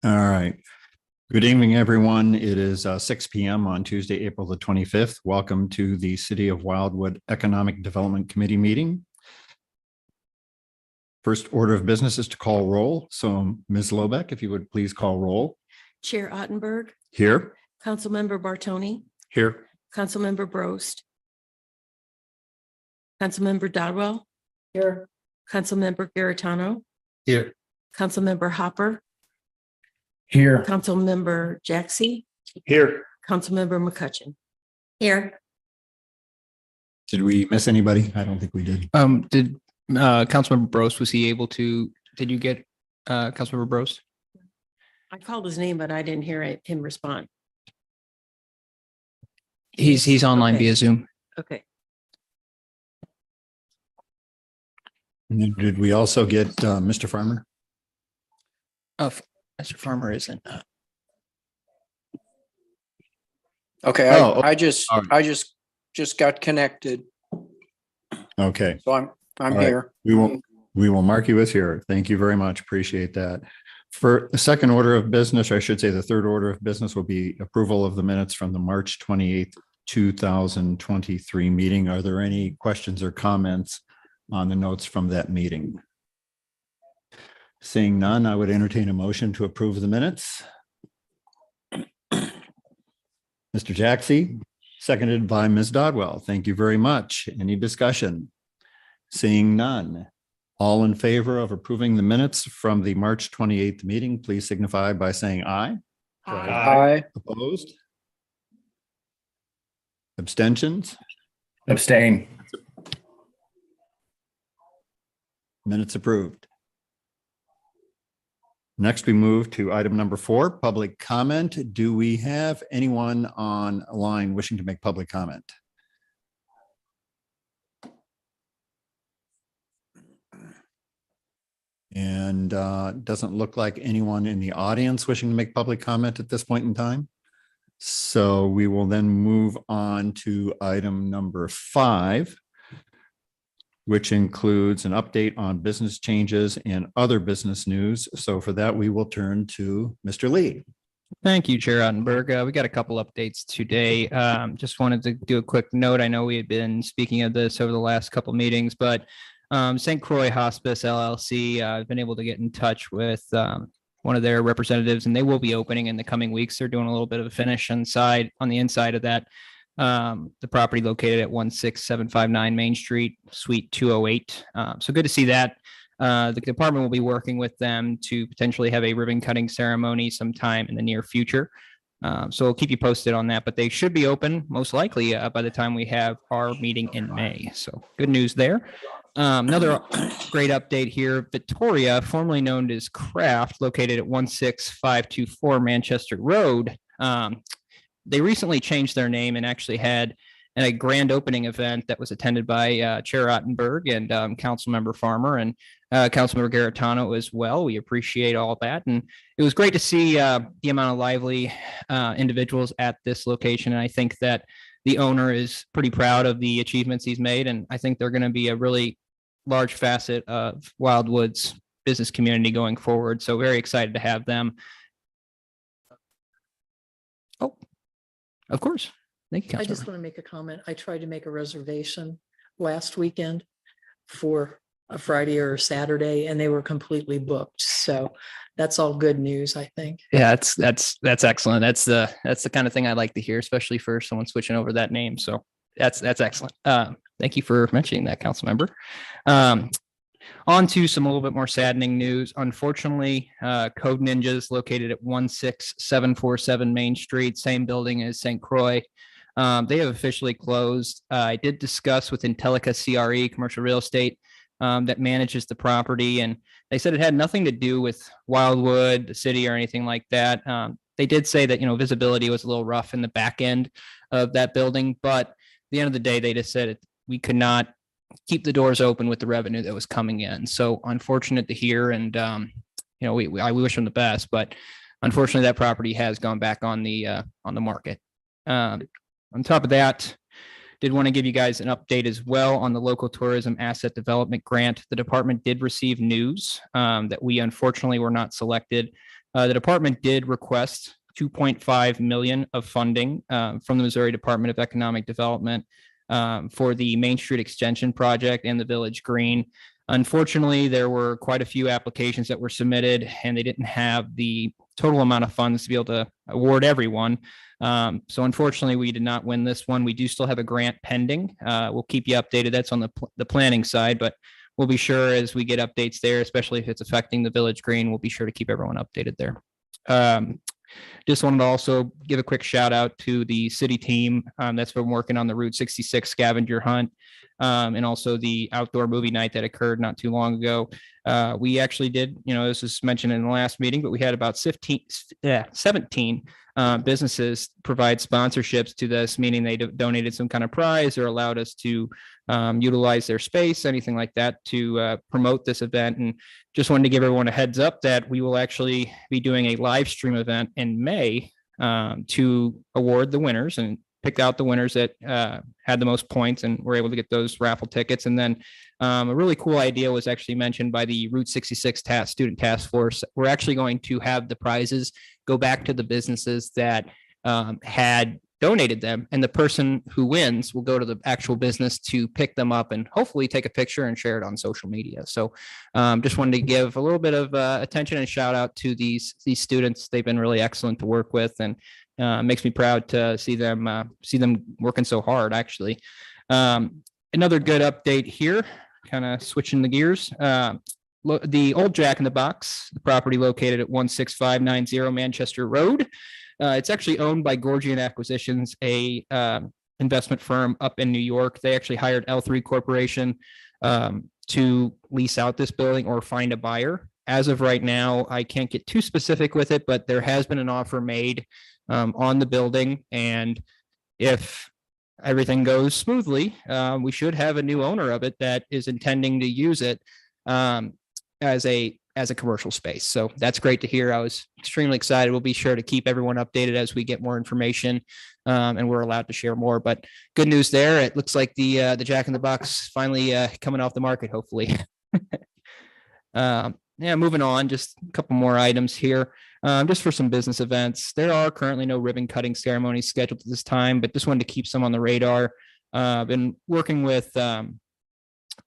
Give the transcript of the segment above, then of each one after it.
All right. Good evening, everyone. It is 6 p.m. on Tuesday, April the 25th. Welcome to the City of Wildwood Economic Development Committee meeting. First order of business is to call roll. So Ms. Lobeck, if you would please call roll. Chair Ottenberg, Here. Councilmember Bartoni, Here. Councilmember Brost, Councilmember Dodwell. Here. Councilmember Garitano, Here. Councilmember Hopper, Here. Councilmember Jaxi, Here. Councilmember McCutcheon. Here. Did we miss anybody? I don't think we did. Did Councilmember Brost, was he able to, did you get Councilmember Brost? I called his name, but I didn't hear him respond. He's online Okay. via Zoom. Okay. And then did we also get Mr. Farmer? Mr. Farmer isn't. Okay, Oh, I just all right. just got connected, Okay. so I'm All right. here. We will mark you as here. Thank you very much. Appreciate that. For the second order of business, or I should say the third order of business, will be approval of the minutes from the March 28th, 2023 meeting. Are there any questions or comments on the notes from that meeting? Seeing none, I would entertain a motion to approve the minutes. Mr. Jaxi, seconded by Ms. Dodwell. Thank you very much. Any discussion? Seeing none. All in favor of approving the minutes from the March 28th meeting, please signify by saying aye. Aye. Opposed? Abstentions? Abstain. Minutes approved. Next, we move to item number 4, public comment. Do we have anyone online wishing to make public comment? And doesn't look like anyone in the audience wishing to make public comment at this point in time. So we will then move on to item number 5, which includes an update on business changes and other business news. So for that, we will turn to Mr. Lee. Thank you, Chair Ottenberg. We got a couple updates today. Just wanted to do a quick note. I know we had been speaking of this over the last couple meetings, but St. Croix Hospice LLC, I've been able to get in touch with one of their representatives, and they will be opening in the coming weeks. They're doing a little bit of a finish on the inside of that. The property located at 16759 Main Street, Suite 208. So good to see that. The department will be working with them to potentially have a ribbon cutting ceremony sometime in the near future. So we'll keep you posted on that, but they should be open most likely by the time we have our meeting in May. So good news there. Another great update here. Victoria, formerly known as Craft, located at 16524 Manchester Road. They recently changed their name and actually had a grand opening event that was attended by Chair Ottenberg and Councilmember Farmer and Councilmember Garitano as well. We appreciate all that. And it was great to see the amount of lively individuals at this location. And I think that the owner is pretty proud of the achievements he's made. And I think they're going to be a really large facet of Wildwood's business community going forward. So very excited to have them. Oh, of course. Thank you, I just Councilmember. want to make a comment. I tried to make a reservation last weekend for a Friday or a Saturday, and they were completely booked. So that's all good news, I think. Yeah, that's excellent. That's the kind of thing I like to hear, especially for someone switching over that name. So that's excellent. Thank you for mentioning that, Councilmember. On to some a little bit more saddening news. Unfortunately, Code Ninjas, located at 16747 Main Street, same building as St. Croix. They have officially closed. I did discuss with Intellica CRE, commercial real estate, that manages the property, and they said it had nothing to do with Wildwood, the city, or anything like that. They did say that, visibility was a little rough in the back end of that building, but at the end of the day, they just said we could not keep the doors open with the revenue that was coming in. So unfortunate to hear, and we wish them the best, but unfortunately that property has gone back on the market. On top of that, did want to give you guys an update as well on the local tourism asset development grant. The department did receive news that we unfortunately were not selected The department did request 2.5 million of funding from the Missouri Department of Economic Development for the Main Street Extension Project and the Village Green. Unfortunately, there were quite a few applications that were submitted, and they didn't have the total amount of funds to be able to award everyone. So unfortunately, we did not win this one. We do still have a grant pending. We'll keep you updated. That's on the planning side, but we'll be sure as we get updates there, especially if it's affecting the Village Green, we'll be sure to keep everyone updated there. Just wanted to also give a quick shout out to the city team that's been working on the Route 66 scavenger hunt and also the outdoor movie night that occurred not too long ago. We actually did, this was mentioned in the last meeting, but we had about 17 businesses provide sponsorships to this, meaning they donated some kind of prize or allowed us to utilize their space, anything like that to promote this event. And just wanted to give everyone a heads up that we will actually be doing a live stream event in May to award the winners and pick out the winners that had the most points and were able to get those raffle tickets. And then a really cool idea was actually mentioned by the Route 66 Student Task Force. We're actually going to have the prizes go back to the businesses that had donated them, and the person who wins will go to the actual business to pick them up and hopefully take a picture and share it on social media. So just wanted to give a little bit of attention and shout out to these students. They've been really excellent to work with, and makes me proud to see them working so hard, actually. Another good update here, kind of switching the gears. The old Jack in the Box, the property located at 16590 Manchester Road. It's actually owned by Gorgian Acquisitions, a investment firm up in New York. They actually hired L3 Corporation to lease out this building or find a buyer. As of right now, I can't get too specific with it, but there has been an offer made on the building. And if everything goes smoothly, we should have a new owner of it that is intending to use it as a commercial space. So that's great to hear. I was extremely excited. We'll be sure to keep everyone updated as we get more information and we're allowed to share more. But good news there. It looks like the Jack in the Box finally coming off the market, hopefully. Moving on, just a couple more items here. Just for some business events. There are currently no ribbon cutting ceremonies scheduled at this time, but just wanted to keep some on the radar. Been working with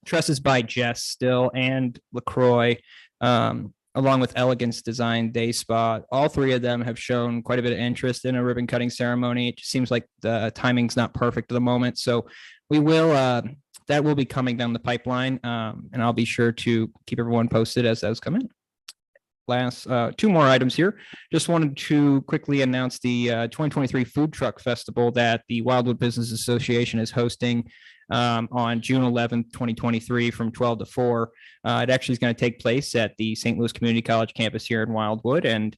Tresses by Jess still and LaCroix, along with Elegance Design Day Spa. All three of them have shown quite a bit of interest in a ribbon cutting ceremony. It just seems like the timing's not perfect at the moment. So we will, that will be coming down the pipeline, and I'll be sure to keep everyone posted as those come in. Last two more items here. Just wanted to quickly announce the 2023 Food Truck Festival that the Wildwood Business Association is hosting on June 11th, 2023 from 12 to 4. It actually is going to take place at the St. Louis Community College campus here in Wildwood. And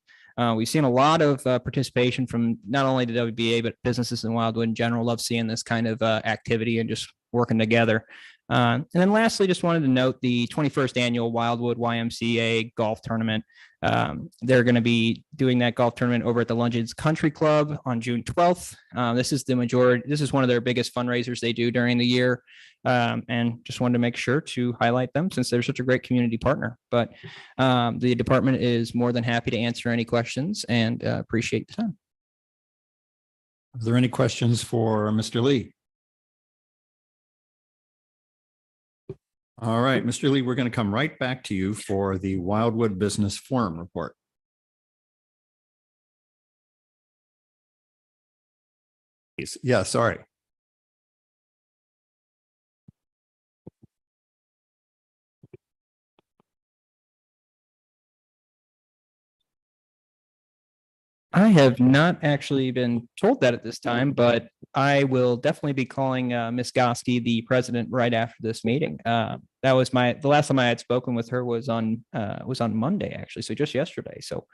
we've seen a lot of participation from not only the WBA, but businesses in Wildwood in general. Love seeing this kind of activity and just working together. And then lastly, just wanted to note the 21st annual Wildwood YMCA golf tournament. They're going to be doing that golf tournament over at the Lungeons Country Club on June 12th. This is one of their biggest fundraisers they do during the year. And just wanted to make sure to highlight them since they're such a great community partner. But the department is more than happy to answer any questions and appreciate the time. Are there any questions for Mr. Lee? All right, Mr. Lee, we're going to come right back to you for the Wildwood Business Forum report. Yeah, sorry. I have not actually been told that at this time, but I will definitely be calling Ms. Goski, the president, right after this meeting. That was the last time I had spoken with her was on Monday, actually, so just yesterday. So.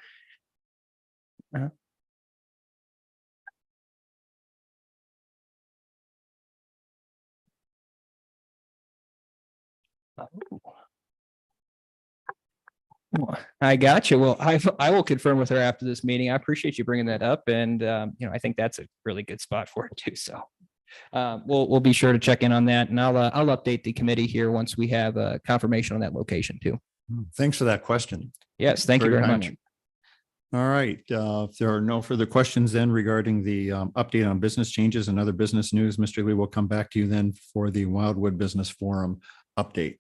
I got you. Well, I will confirm with her after this meeting. I appreciate you bringing that up, and I think that's a really good spot for it too. So we'll be sure to check in on that, and I'll update the committee here once we have confirmation on that location too. Thanks for that question. Yes, thank you very much. timely. All right, if there are no further questions then regarding the update on business changes and other business news, Mr. Lee will come back to you then for the Wildwood Business Forum update.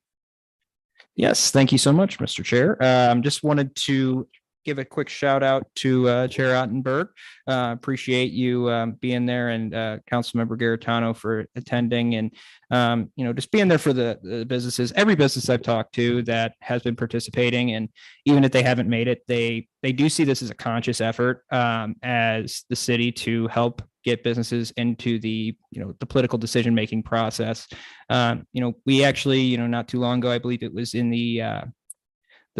Yes, thank you so much, Mr. Chair. Just wanted to give a quick shout out to Chair Ottenberg. Appreciate you being there, and Councilmember Garitano for attending, and just being there for the businesses. Every business I've talked to that has been participating, and even if they haven't made it, they do see this as a conscious effort as the city to help get businesses into the political decision making process. We actually not too long ago, I believe it was in the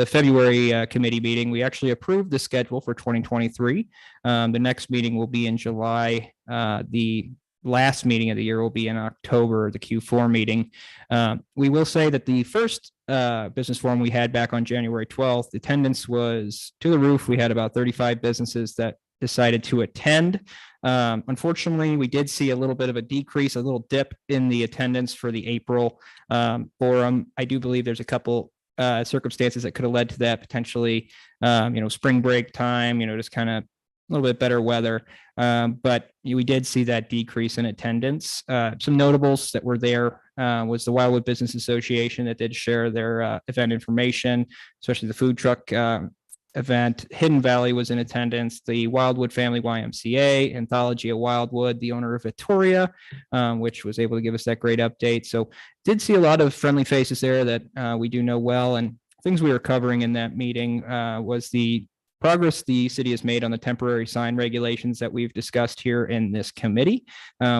February committee meeting, we actually approved the schedule for 2023. The next meeting will be in July. The last meeting of the year will be in October, the Q4 meeting. We will say that the first business forum we had back on January 12th, attendance was to the roof. We had about 35 businesses that decided to attend. Unfortunately, we did see a little bit of a decrease, a little dip in the attendance for the April forum. I do believe there's a couple circumstances that could have led to that, potentially spring break time, just kind of a little bit better weather, but we did see that decrease in attendance. Some notables that were there was the Wildwood Business Association that did share their event information, especially the food truck event. Hidden Valley was in attendance, the Wildwood Family YMCA, Anthology of Wildwood, the owner of Victoria, which was able to give us that great update. So did see a lot of friendly faces there that we do know well, and things we were covering in that meeting was the progress the city has made on the temporary sign regulations that we've discussed here in this committee.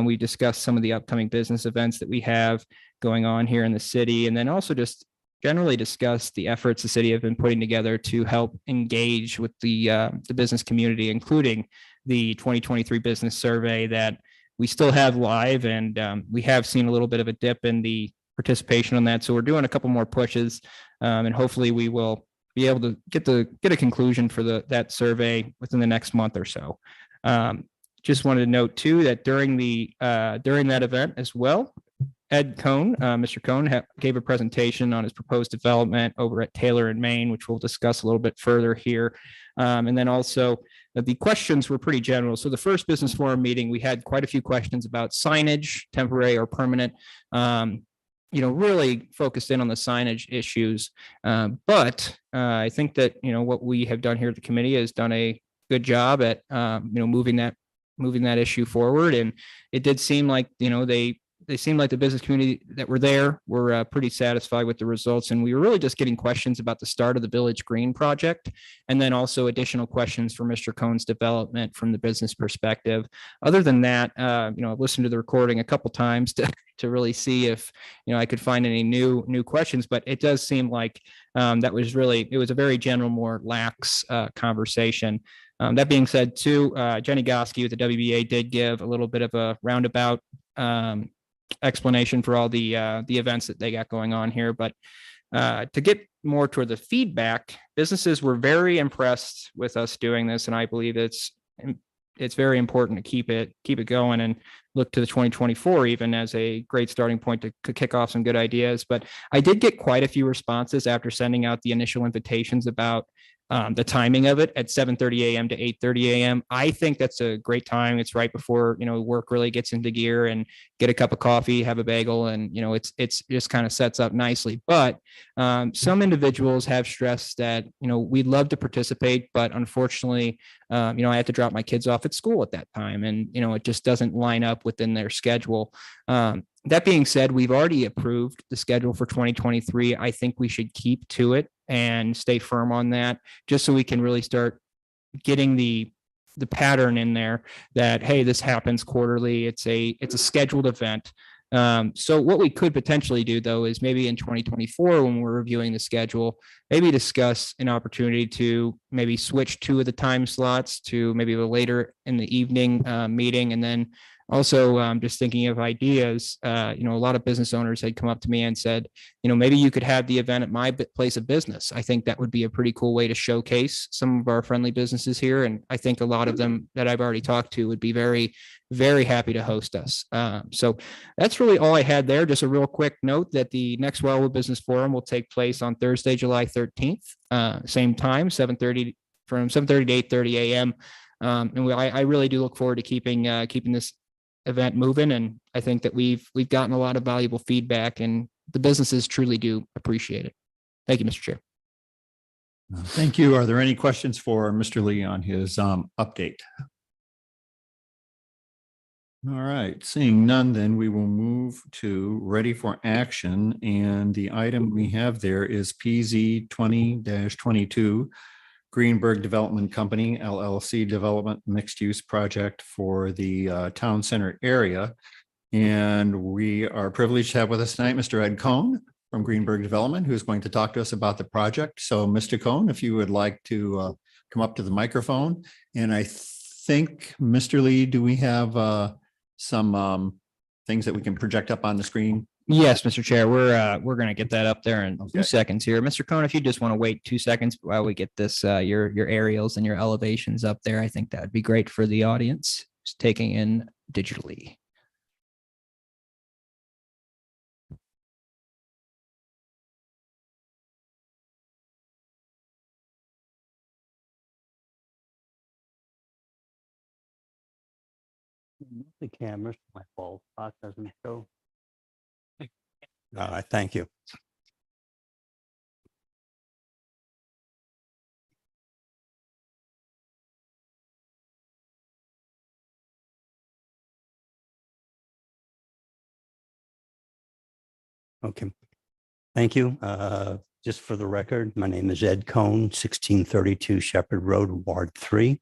We discussed some of the upcoming business events that we have going on here in the city, and then also just generally discuss the efforts the city have been putting together to help engage with the business community, including the 2023 business survey that we still have live, and we have seen a little bit of a dip in the participation on that. So we're doing a couple more pushes, and hopefully we will be able to get a conclusion for that survey within the next month or so. Just wanted to note too that during that event as well, Ed Cohn, Mr. Cohn gave a presentation on his proposed development over at Taylor and Maine, which we'll discuss a little bit further here. And then also the questions were pretty general. So the first business forum meeting, we had quite a few questions about signage, temporary or permanent, really focused in on the signage issues. But I think that, what we have done here at the committee has done a good job at, moving that issue forward. And it did seem like, they seemed like the business community that were there were pretty satisfied with the results. And we were really just getting questions about the start of the Village Green project, and then also additional questions for Mr. Cohn's development from the business perspective. Other than that, I've listened to the recording a couple times to really see if, I could find any new questions, but it does seem like it was a very general, more lax conversation. That being said, too, Jenny Goski with the WBA did give a little bit of a roundabout explanation for all the events that they got going on here. But to get more toward the feedback, businesses were very impressed with us doing this, and I believe it's very important to keep it going and look to the 2024 even as a great starting point to kick off some good ideas. But I did get quite a few responses after sending out the initial invitations about the timing of it at 7:30 a.m. to 8:30 a.m. I think that's a great time. It's right before, work really gets into gear, and get a cup of coffee, have a bagel, and, it's just kind of sets up nicely. But some individuals have stressed that, we'd love to participate, but unfortunately, I have to drop my kids off at school at that time. And, it just doesn't line up within their schedule. That being said, we've already approved the schedule for 2023. I think we should keep to it and stay firm on that, just so we can really start getting the pattern in there that, hey, this happens quarterly. It's a scheduled event. So what we could potentially do, though, is maybe in 2024, when we're reviewing the schedule, maybe discuss an opportunity to maybe switch two of the time slots to maybe a later in the evening meeting. And then also just thinking of ideas, a lot of business owners had come up to me and said, maybe you could have the event at my place of business. I think that would be a pretty cool way to showcase some of our friendly businesses here. And I think a lot of them that I've already talked to would be very, very happy to host us. So that's really all I had there. Just a real quick note that the next Wildwood Business Forum will take place on Thursday, July 13th, same time, 7:30 from 7:30 to 8:30 a.m. I really do look forward to keeping this event moving. And I think that we've gotten a lot of valuable feedback, and the businesses truly do appreciate it. Thank you, Mr. Chair. Thank you. Are there any questions for Mr. Lee on his update? All right, seeing none, then we will move to ready for action. And the item we have there is PZ 20-22 Greenberg Development Company LLC Development Mixed Use Project for the town center area. And we are privileged to have with us tonight Mr. Ed Cohn from Greenberg Development, who's going to talk to us about the project. So Mr. Cohn, if you would like to come up to the microphone. And I think, Mr. Lee, do we have some things that we can project up on the screen? Yes, Mr. Chair, we're going to get that up there in Okay. 2 seconds here. Mr. Cohn, if you just want to wait 2 seconds while we get this, your aerials and your elevations up there, I think that would be great for the audience who's taking in digitally. The cameras, my fault, spot doesn't show. All right, thank you. Okay, thank you. Just for the record, my name is Ed Cohn, 1632 Shepherd Road, Ward 3.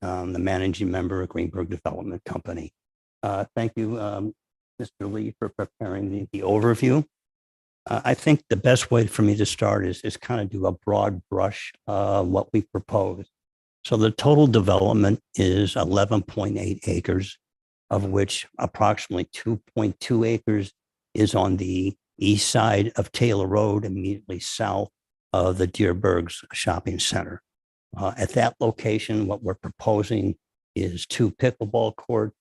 I'm the managing member of Greenberg Development Company. Thank you, Mr. Lee, for preparing the overview. I think the best way for me to start is kind of do a broad brush what we propose. So the total development is 11.8 acres, of which approximately 2.2 acres is on the east side of Taylor Road, immediately south of the Deerbergs Shopping Center. At that location, what we're proposing is 2 pickleball courts,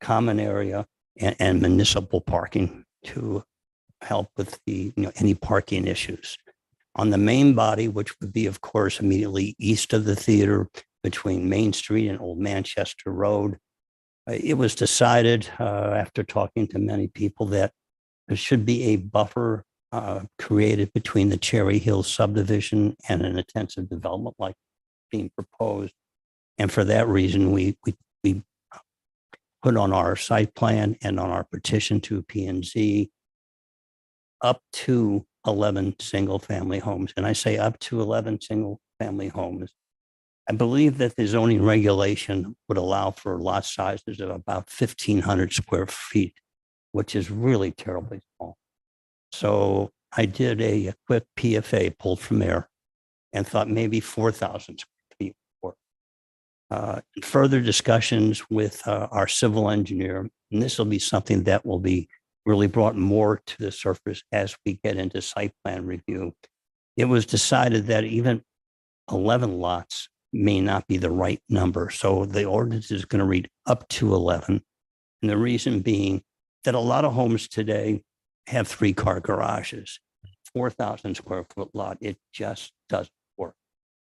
common area, and municipal parking to help with any parking issues. On the main body, which would be, of course, immediately east of the theater between Main Street and Old Manchester Road, it was decided after talking to many people that there should be a buffer created between the Cherry Hill subdivision and an intensive development like being proposed. And for that reason, we put on our site plan and on our petition to P&Z up to 11 single family homes. And I say up to 11 single family homes. I believe that the zoning regulation would allow for lot sizes of about 1,500 square feet, which is really terribly small. So I did a quick PFA pulled from there and thought maybe 4,000 square feet. Further discussions with our civil engineer, and this will be something that will be really brought more to the surface as we get into site plan review. It was decided that even 11 lots may not be the right number. So the ordinance is going to read up to 11. And the reason being that a lot of homes today have 3-car garages, 4,000 square foot lot. It just doesn't work.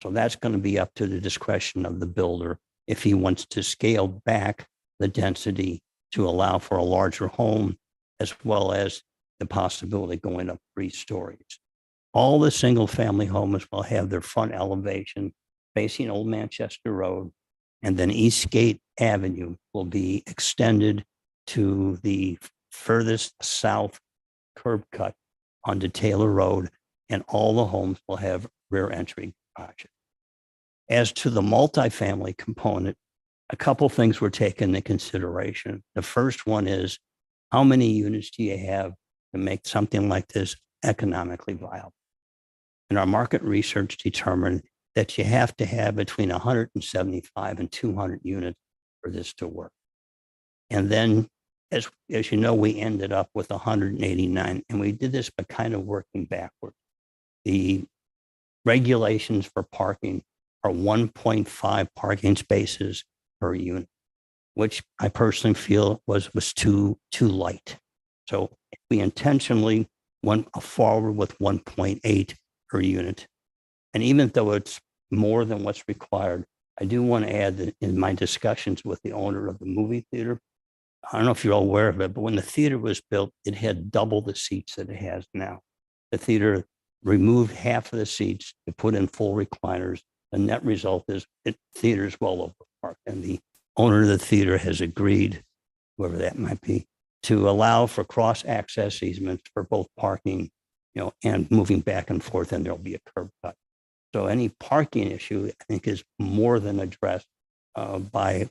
So that's going to be up to the discretion of the builder if he wants to scale back the density to allow for a larger home, as well as the possibility of going up 3 stories. All the single family homes will have their front elevation facing Old Manchester Road, and then Eastgate Avenue will be extended to the furthest south curb cut onto Taylor Road, and all the homes will have rear entry garages. As to the multifamily component, a couple things were taken into consideration. The first one is, how many units do you have to make something like this economically viable? And our market research determined that you have to have between 175 and 200 units for this to work. And then, as you know, we ended up with 189, and we did this by kind of working backward. The regulations for parking are 1.5 parking spaces per unit, which I personally feel was too light. So we intentionally went forward with 1.8 per unit. And even though it's more than what's required. I do want to add that in my discussions with the owner of the movie theater, I don't know if you're all aware of it, but when the theater was built, it had double the seats that it has now. The theater removed half of the seats to put in full recliners. The net result is the theater is well overparked, and the owner of the theater has agreed, whoever that might be, to allow for cross-access easements for both parking, and moving back and forth, and there'll be a curb cut. So any parking issue, I think, is more than addressed by the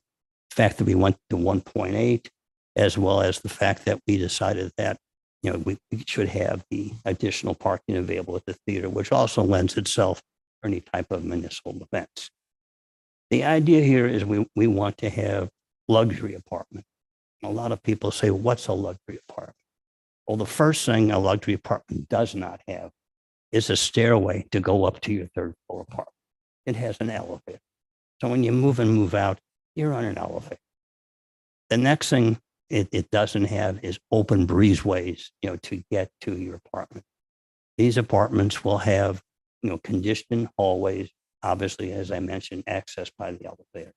fact that we went to 1.8, as well as the fact that we decided that we should have the additional parking available at the theater, which also lends itself for any type of municipal events. The idea here is we want to have luxury apartment. A lot of people say, what's a luxury apartment? Well, the first thing a luxury apartment does not have is a stairway to go up to your third floor apartment. It has an elevator. So when you move and move out, you're on an elevator. The next thing it doesn't have is open breezeways, to get to your apartment. These apartments will have, conditioned hallways, obviously, as I mentioned, accessed by the elevator.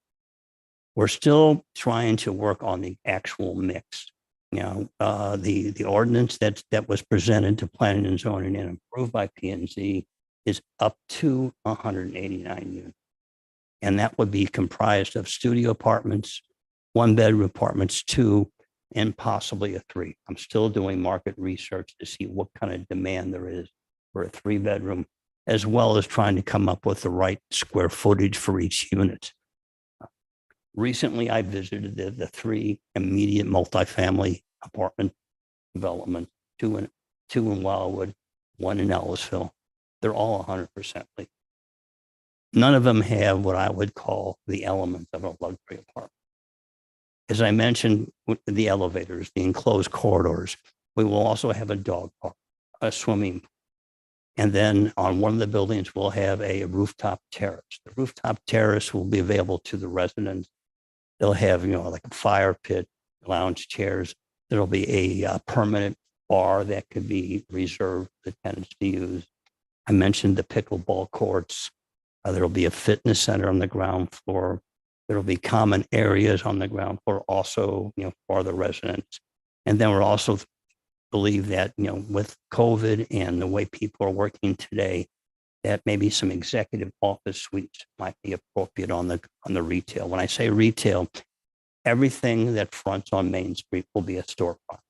We're still trying to work on the actual mix. The ordinance that was presented to planning and zoning and approved by P&Z is up to 189 units. And that would be comprised of studio apartments, 1-bedroom apartments, 2, and possibly a 3. I'm still doing market research to see what kind of demand there is for a 3-bedroom, as well as trying to come up with the right square footage for each unit. Recently, I visited the 3 immediate multifamily apartment developments, 2 in Wildwood, 1 in Ellisville. They're all 100% leased. None of them have what I would call the elements of a luxury apartment. As I mentioned, the elevators, the enclosed corridors, we will also have a dog park, a swimming pool. And then on one of the buildings, we'll have a rooftop terrace. The rooftop terrace will be available to the residents. They'll have, like a fire pit, lounge chairs. There'll be a permanent bar that could be reserved for the tenants to use. I mentioned the pickleball courts. There'll be a fitness center on the ground floor. There'll be common areas on the ground floor also, for the residents. And then we're also believe that, with COVID and the way people are working today, that maybe some executive office suites might be appropriate on the retail. When I say retail, everything that fronts on Main Street will be a storefront.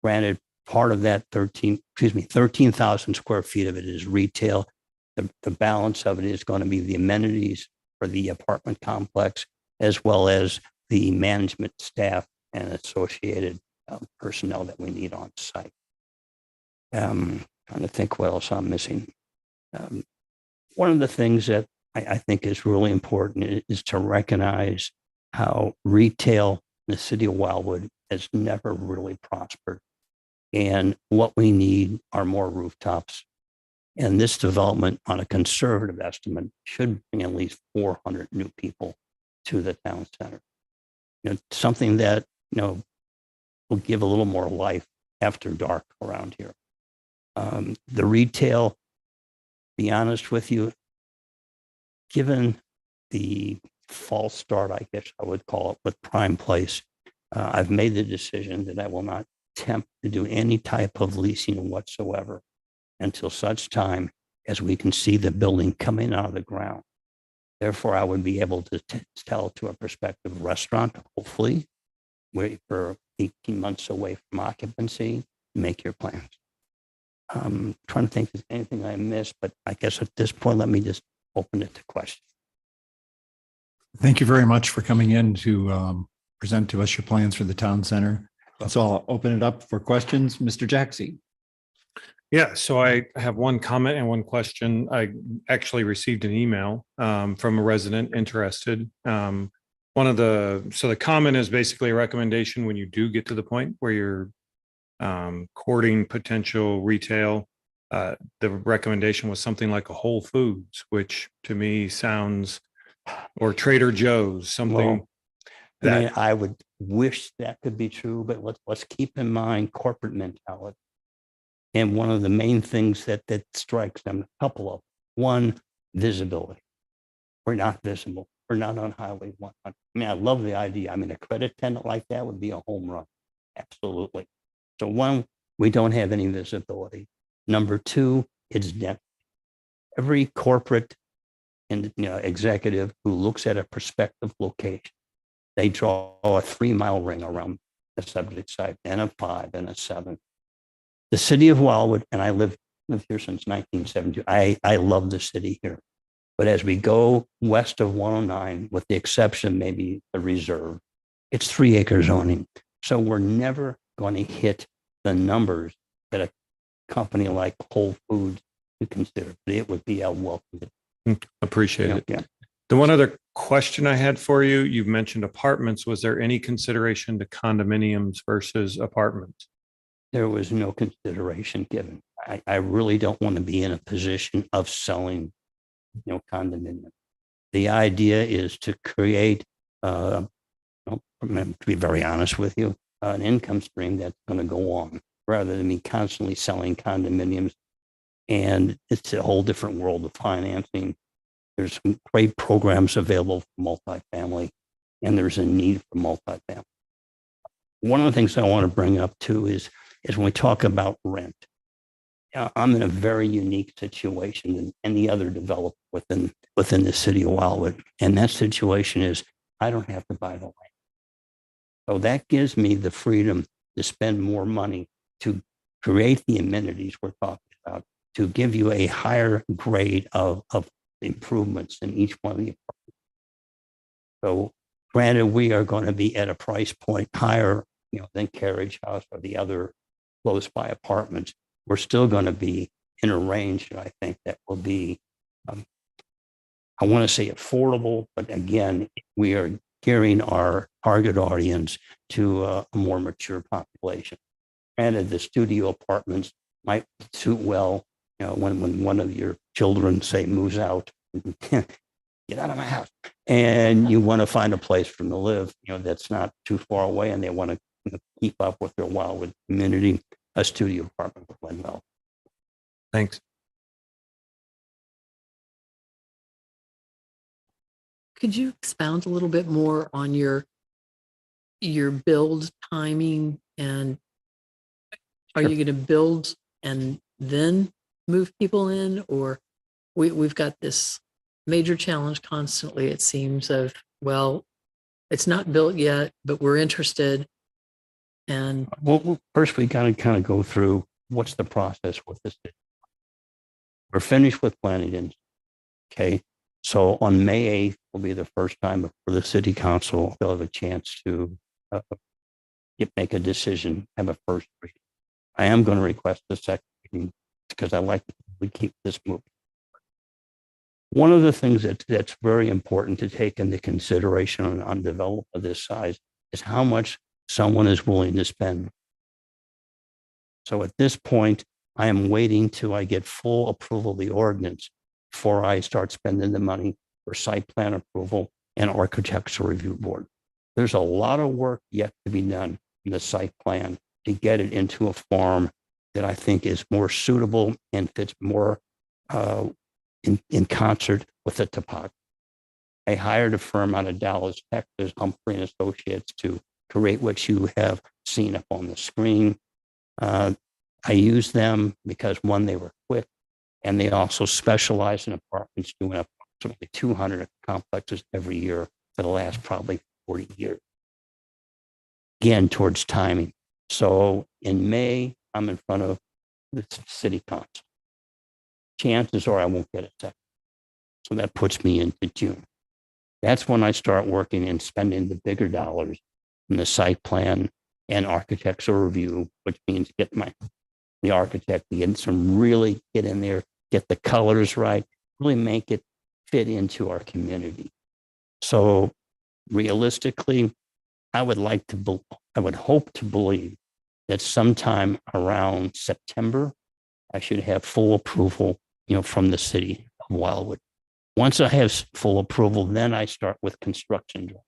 Granted, part of that 13,000 square feet of it is retail. The balance of it is going to be the amenities for the apartment complex, as well as the management staff and associated personnel that we need on site. Trying to think what else I'm missing. One of the things that I think is really important is to recognize how retail in the city of Wildwood has never really prospered. And what we need are more rooftops. And this development, on a conservative estimate, should bring at least 400 new people to the town center. Something that, will give a little more life after dark around here. The retail, be honest with you, given the false start, I guess I would call it, with Prime Place, I've made the decision that I will not attempt to do any type of leasing whatsoever until such time as we can see the building coming out of the ground. Therefore, I would be able to tell to a prospective restaurant, hopefully, wait for 18 months away from occupancy, make your plans. Trying to think if there's anything I missed, but I guess at this point, let me just open it to questions. Thank you very much for coming in to present to us your plans for the town center. So I'll open it up for questions. Mr. Jaxie. Yeah, so I have one comment and one question. I actually received an email from a resident interested. So the comment is basically a recommendation when you do get to the point where you're courting potential retail. The recommendation was something like a Whole Foods, which to me sounds, or Trader Joe's, something that I would wish that could be true, but let's keep in mind corporate mentality. And one of the main things that strikes them, a couple of, one, visibility. we're not visible. We're not on Highway 100. I mean, I love the idea. I mean, a credit tenant like that would be a home run. Absolutely. So one, we don't have any visibility. Number two, it's dense. Every corporate and executive who looks at a prospective location, they draw a 3-mile ring around the subject site, and a 5 and a 7. The city of Wildwood, and I lived here since 1972. I love the city here. But as we go west of 109, with the exception maybe the reserve, it's 3-acre zoning. So we're never going to hit the numbers that a company like Whole Foods would consider. It would be a welcome. Appreciate it. Yeah. The one other question I had for you, you mentioned apartments. Was there any consideration to condominiums versus apartments? There was no consideration given. I really don't want to be in a position of selling, condominium. The idea is to create, to be very honest with you, an income stream that's going to go on rather than me constantly selling condominiums. And it's a whole different world of financing. There's some great programs available for multifamily, and there's a need for multifamily. One of the things I want to bring up too is when we talk about rent, I'm in a very unique situation than any other developer within the city of Wildwood. And that situation is I don't have to buy the land. So that gives me the freedom to spend more money to create the amenities we're talking about, to give you a higher grade of improvements in each one of the apartments. So granted, we are going to be at a price point higher, than Carriage House or the other close by apartments. We're still going to be in a range that I think that will be, I want to say affordable, but again, we are gearing our target audience to a more mature population. Granted, the studio apartments might suit well, when one of your children, say, moves out, get out of my house, and you want to find a place for them to live, that's not too far away, and they want to keep up with their Wildwood community. A studio apartment would lend well. Thanks. Could you expound a little bit more on your build timing, and are you going to build and then move people in, or we've got this major challenge constantly, it seems, of, well, it's not built yet, but we're interested. And Well, first we got to kind of go through what's the process with this. We're finished with planning. Okay. So on May 8th will be the first time for the city council. They'll have a chance to make a decision, have a first reading. I am going to request a second reading because I like to keep this moving. One of the things that's very important to take into consideration on development of this size is how much someone is willing to spend. So at this point, I am waiting till I get full approval of the ordinance before I start spending the money for site plan approval and architectural review board. There's a lot of work yet to be done in the site plan to get it into a form that I think is more suitable and fits more in concert with the topography. I hired a firm out of Dallas, Texas, Humphrey and Associates, to create what you have seen up on the screen. I use them because, one, they were quick, and they also specialize in apartments, doing approximately 200 complexes every year for the last probably 40 years. Again, towards timing. So in May, I'm in front of the city council. Chances are I won't get a second. So that puts me into June. That's when I start working and spending the bigger dollars in the site plan and architectural review, which means get the architect to get in there, get the colors right, really make it fit into our community. So realistically, I would hope to believe that sometime around September, I should have full approval, from the city of Wildwood. Once I have full approval, then I start with construction drawings.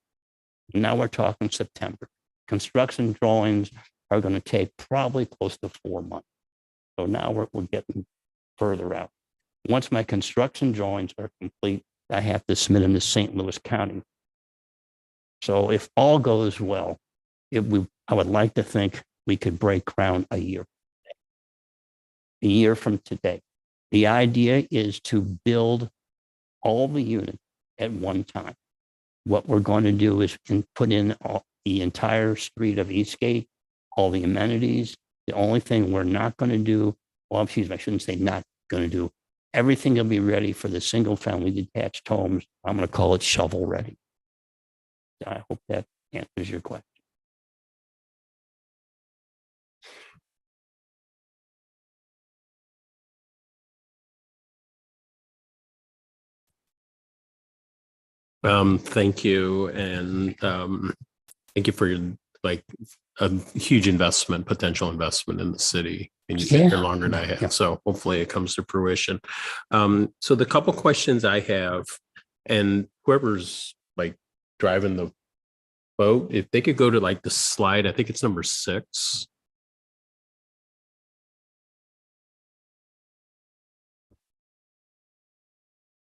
Now we're talking September. Construction drawings are going to take probably close to 4 months. So now we're getting further out. Once my construction drawings are complete, I have to submit them to St. Louis County. So if all goes well, I would like to think we could break ground a year from today. The idea is to build all the units at one time. What we're going to do is put in the entire street of Eastgate, all the amenities. The only thing we're not going to do, well, excuse me, I shouldn't say not going to do. Everything will be ready for the single family detached homes. I'm going to call it shovel ready. I hope that answers your question. Thank you. And thank you for your a huge investment, potential investment in the city. And you've been here longer than I have. Yeah. So hopefully it comes to fruition. So the couple questions I have, and whoever's driving the boat, if they could go to the slide, I think it's number 6.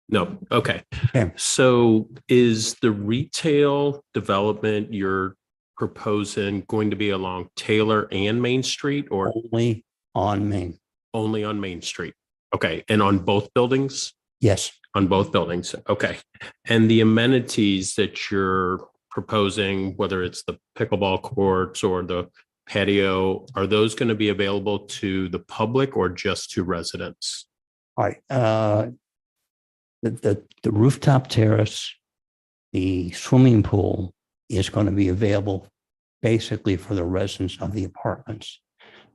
No. Okay. Okay. So is the retail development you're proposing going to be along Taylor and Main Street, or Only on Main. only on Main Street? Okay. And on both buildings? Yes. On both buildings. Okay. And the amenities that you're proposing, whether it's the pickleball courts or the patio, are those going to be available to the public or just to residents? All right. The rooftop terrace, the swimming pool is going to be available basically for the residents of the apartments.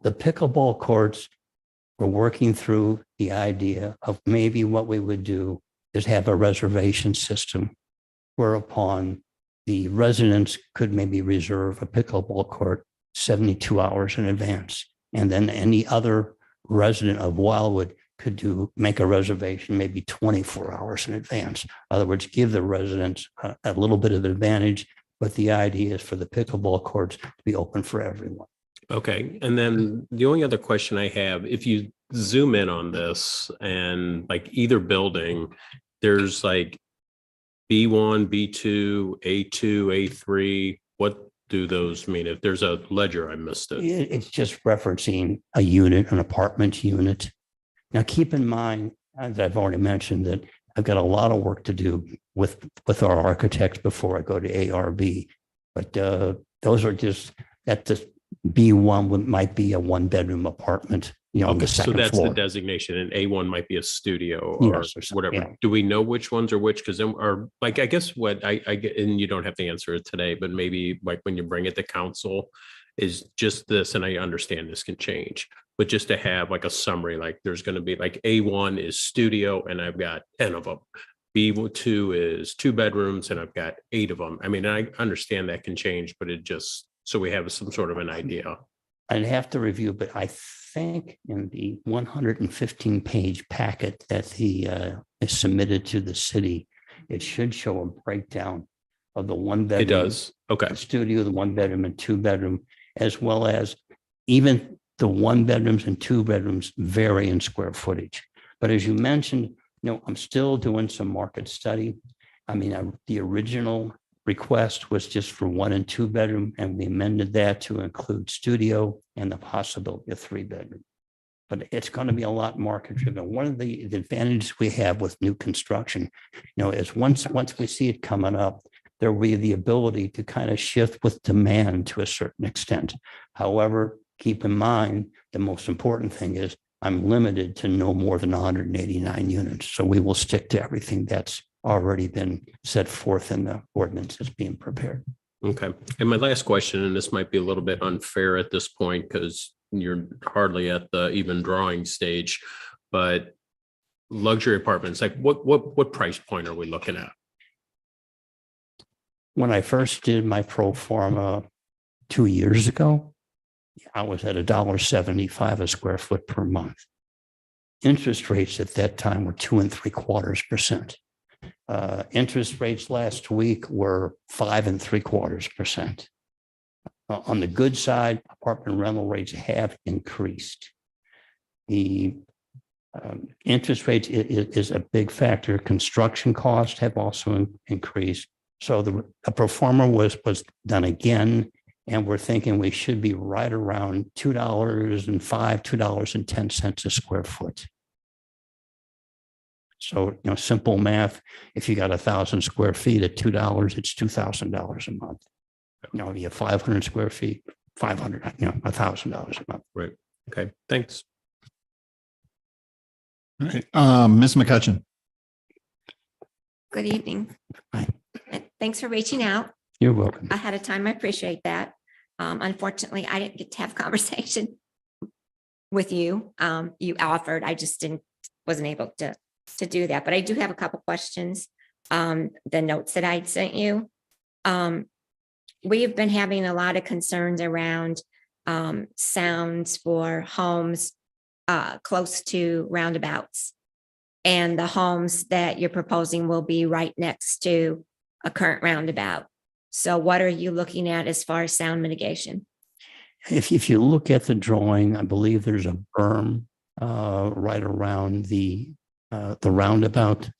The pickleball courts, we're working through the idea of maybe what we would do is have a reservation system whereupon the residents could maybe reserve a pickleball court 72 hours in advance. And then any other resident of Wildwood could make a reservation maybe 24 hours in advance. In other words, give the residents a little bit of advantage, but the idea is for the pickleball courts to be open for everyone. Okay. And then the only other question I have, if you zoom in on this and either building, there's B1, B2, A2, A3. What do those mean? If there's a ledger, I missed it. It's just referencing a unit, an apartment unit. Now, keep in mind, as I've already mentioned, that I've got a lot of work to do with our architects before I go to ARB. But those are just that the B1 might be a 1-bedroom apartment, on the So second that's floor. the designation, and A1 might be a studio or Yes, or something, whatever. yeah. Do we know which ones are which? Because then, or I guess what I get, and you don't have to answer it today, but maybe when you bring it to council, is just this, and I understand this can change, but just to have a summary, there's going to be A1 is studio, and I've got 10 of them. B2 is 2 bedrooms, and I've got 8 of them. I mean, I understand that can change, but it just so we have some sort of an idea. I'd have to review, but I think in the 115-page packet that is submitted to the city, it should show a breakdown of the 1-bedroom. It does. Okay. Studio, the 1-bedroom and 2-bedroom, as well as even the 1-bedrooms and 2-bedrooms vary in square footage. But as you mentioned, I'm still doing some market study. I mean, the original request was just for 1 and 2-bedroom, and we amended that to include studio and the possibility of 3-bedroom. But it's going to be a lot market driven. One of the advantages we have with new construction, is once we see it coming up, there will be the ability to kind of shift with demand to a certain extent. However, keep in mind, the most important thing is I'm limited to no more than 189 units. So we will stick to everything that's already been set forth in the ordinance that's being prepared. Okay. And my last question, and this might be a little bit unfair at this point because you're hardly at the even drawing stage, but luxury apartments, what price point are we looking at? When I first did my pro forma 2 years ago, I was at $1.75 a square foot per month. Interest rates at that time were 2.75%. Interest rates last week were 5.75%. On the good side, apartment rental rates have increased. The Interest rates is a big factor. Construction costs have also increased. So the pro forma was done again, and we're thinking we should be right around $2.10 a square foot. So, simple math, if you got 1,000 square feet at $2, it's $2,000 a month. If you have 500 square feet, 500, $1,000 a month. Right. Okay, thanks. All right, Ms. McCutcheon. Good evening. Hi. And thanks for reaching out You're welcome. ahead of time. I appreciate that. Unfortunately, I didn't get to have a conversation with you. You offered, I just wasn't able to do that, but I do have a couple questions. The notes that I'd sent you. We've been having a lot of concerns around sounds for homes close to roundabouts. And the homes that you're proposing will be right next to a current roundabout. So what are you looking at as far as sound mitigation? If you look at the drawing, I believe there's a berm right around the roundabout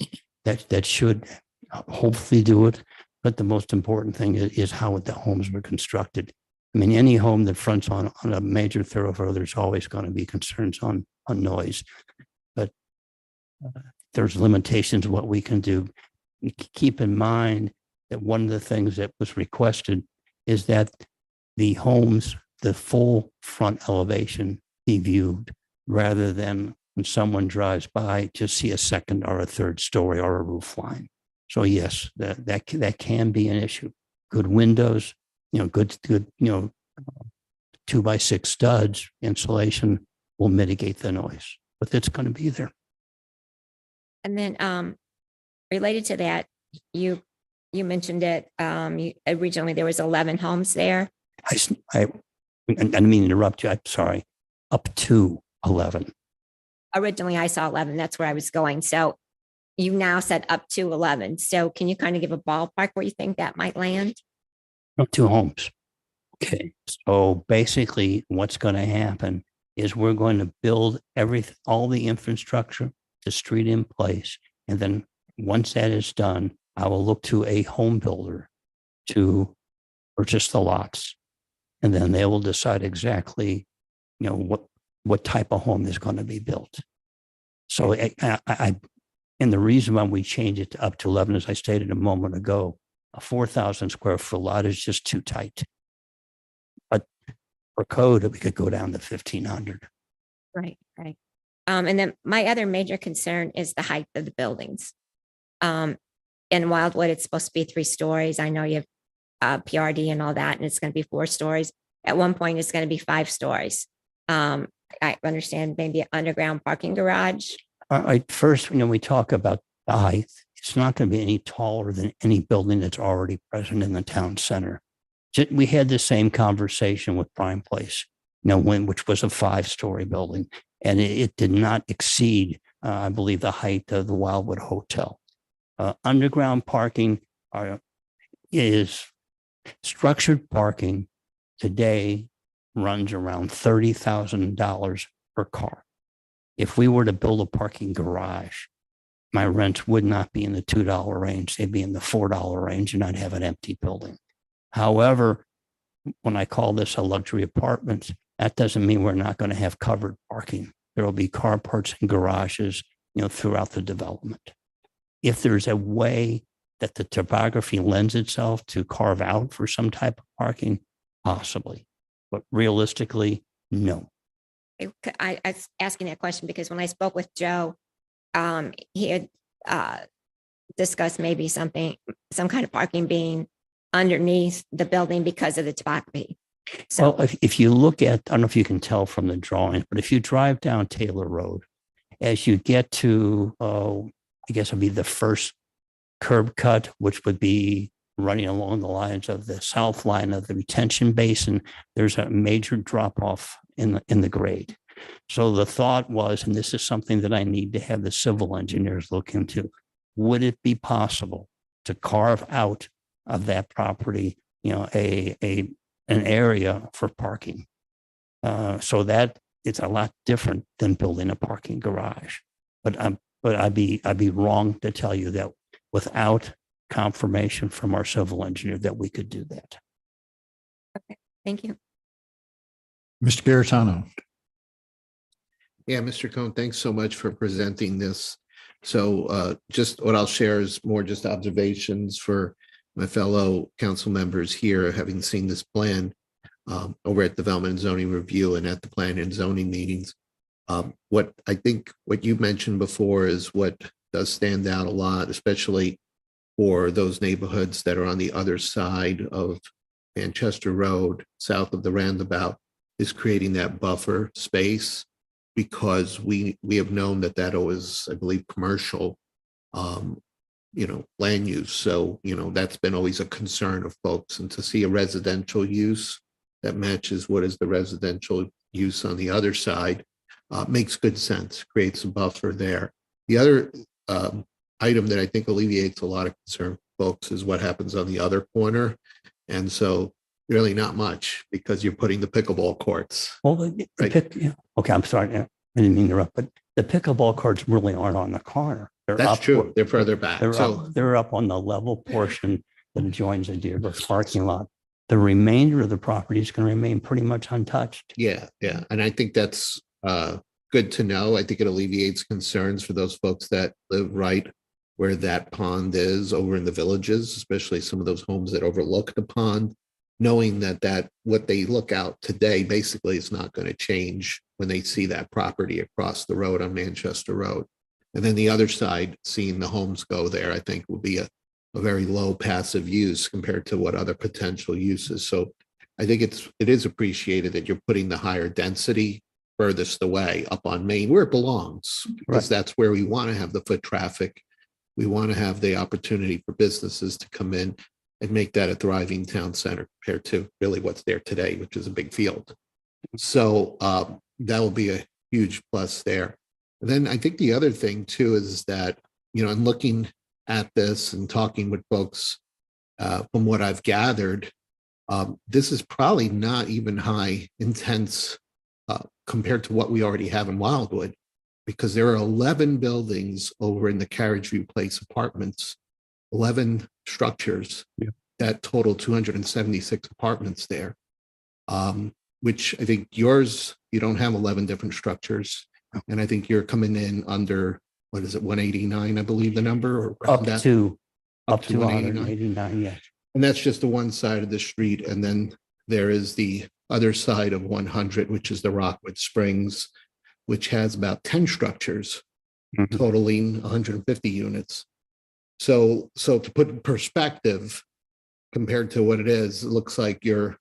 that should hopefully do it. But the most important thing is how the homes were constructed. I mean, any home that fronts on a major thoroughfare, there's always going to be concerns on noise. But there's limitations of what we can do. Keep in mind that one of the things that was requested is that the homes, the full front elevation be viewed rather than when someone drives by, just see a second or a third story or a roof line. So yes, that can be an issue. Good windows, good 2x6 studs, insulation will mitigate the noise, but it's going to be there. And then related to that, you mentioned it, originally there was 11 homes there. I didn't mean to interrupt you. I'm sorry. Up to 11. Originally I saw 11. That's where I was going. So you now said up to 11. So can you kind of give a ballpark where you think that might land? Up to homes. Okay. So basically what's going to happen is we're going to build all the infrastructure, the street in place. And then once that is done, I will look to a home builder to purchase the lots. And then they will decide exactly, what type of home is going to be built. So and the reason why we changed it to up to 11, as I stated a moment ago, a 4,000 square foot lot is just too tight. But for code, we could go down to 1,500. Right. And then my other major concern is the height of the buildings. In Wildwood, it's supposed to be 3 stories. I know you have PRD and all that, and it's going to be 4 stories. At one point, it's going to be 5 stories. I understand maybe an underground parking garage. First, we talk about the height. It's not going to be any taller than any building that's already present in the town center. We had the same conversation with Prime Place, which was a 5-story building, and it did not exceed, I believe, the height of the Wildwood Hotel. Underground parking is structured parking today runs around $30,000 per car. If we were to build a parking garage, my rents would not be in the $2 range. They'd be in the $4 range, and I'd have an empty building. However, when I call this a luxury apartment, that doesn't mean we're not going to have covered parking. There will be carports and garages, throughout the development. If there's a way that the topography lends itself to carve out for some type of parking, possibly. But realistically, no. I was asking that question because when I spoke with Joe, he had discussed maybe some kind of parking being underneath the building because of the topography. So, well, if you look at, I don't know if you can tell from the drawing, but if you drive down Taylor Road, as you get to, I guess it'll be the first curb cut, which would be running along the lines of the south line of the retention basin, there's a major drop off in the grade. So the thought was, and this is something that I need to have the civil engineers look into, would it be possible to carve out of that property, an area for parking? So that it's a lot different than building a parking garage. But I'd be wrong to tell you that without confirmation from our civil engineer that we could do that. Thank you. Mr. Garitano. Yeah, Mr. Cohn, thanks so much for presenting this. So just what I'll share is more just observations for my fellow council members here, having seen this plan over at Development and Zoning Review and at the Plan and Zoning meetings. What I think what you mentioned before is what does stand out a lot, especially for those neighborhoods that are on the other side of Manchester Road, south of the roundabout, is creating that buffer space, because we have known that that was, I believe, commercial, land use. So, that's been always a concern of folks, and to see a residential use that matches what is the residential use on the other side makes good sense, creates a buffer there. The other item that I think alleviates a lot of concern for folks is what happens on the other corner. And so really not much, because you're putting the pickleball courts. Well, okay, I'm sorry. I didn't mean to interrupt, but the pickleball courts really aren't on the corner. They're That's up, true. They're further back. They're up on the level portion that adjoins the Dearborn parking lot. The remainder of the property is going to remain pretty much untouched. Yeah. And I think that's good to know. I think it alleviates concerns for those folks that live right where that pond is over in the villages, especially some of those homes that overlook the pond, knowing that what they look out today basically is not going to change when they see that property across the road on Manchester Road. And then the other side, seeing the homes go there, I think will be a very low passive use compared to what other potential uses. So I think it is appreciated that you're putting the higher density furthest away up on Main, where it belongs, because that's where we want to have the foot traffic. We want to have the opportunity for businesses to come in and make that a thriving town center compared to really what's there today, which is a big field. So that will be a huge plus there. And then I think the other thing too is that, in looking at this and talking with folks, from what I've gathered, this is probably not even high intense compared to what we already have in Wildwood, because there are 11 buildings over in the Carriage View Place apartments, 11 structures that total 276 apartments there, which I think yours, you don't have 11 different structures. And I think you're coming in under, what is it, 189, I believe the number, or Up that, to 189. 189, yes. And that's just the one side of the street. And then there is the other side of 100, which is the Rockwood Springs, which has about 10 structures, totaling 150 units. So to put in perspective, compared to what it is, it looks like you're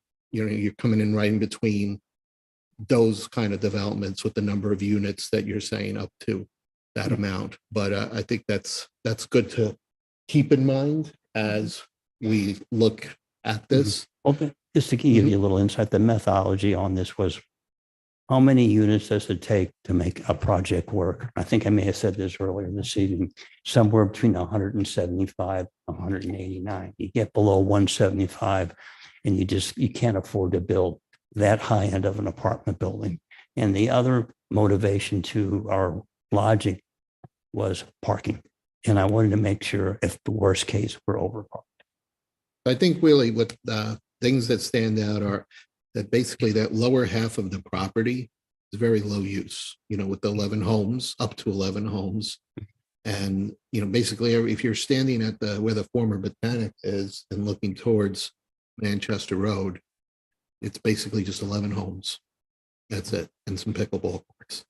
coming in right in between those kind of developments with the number of units that you're saying up to that amount. But I think that's good to keep in mind as we look at this. Well, just to give you a little insight, the methodology on this was, how many units does it take to make a project work? I think I may have said this earlier this evening, somewhere between 175, 189. You get below 175 and you can't afford to build that high end of an apartment building. And the other motivation to our logic was parking. And I wanted to make sure, if the worst case, we're overparked. I think really what things that stand out are that basically that lower half of the property is very low use, with the 11 homes, up to 11 homes. And, basically if you're standing at where the former Botanic is and looking towards Manchester Road, it's basically just 11 homes. That's it. And some pickleball courts.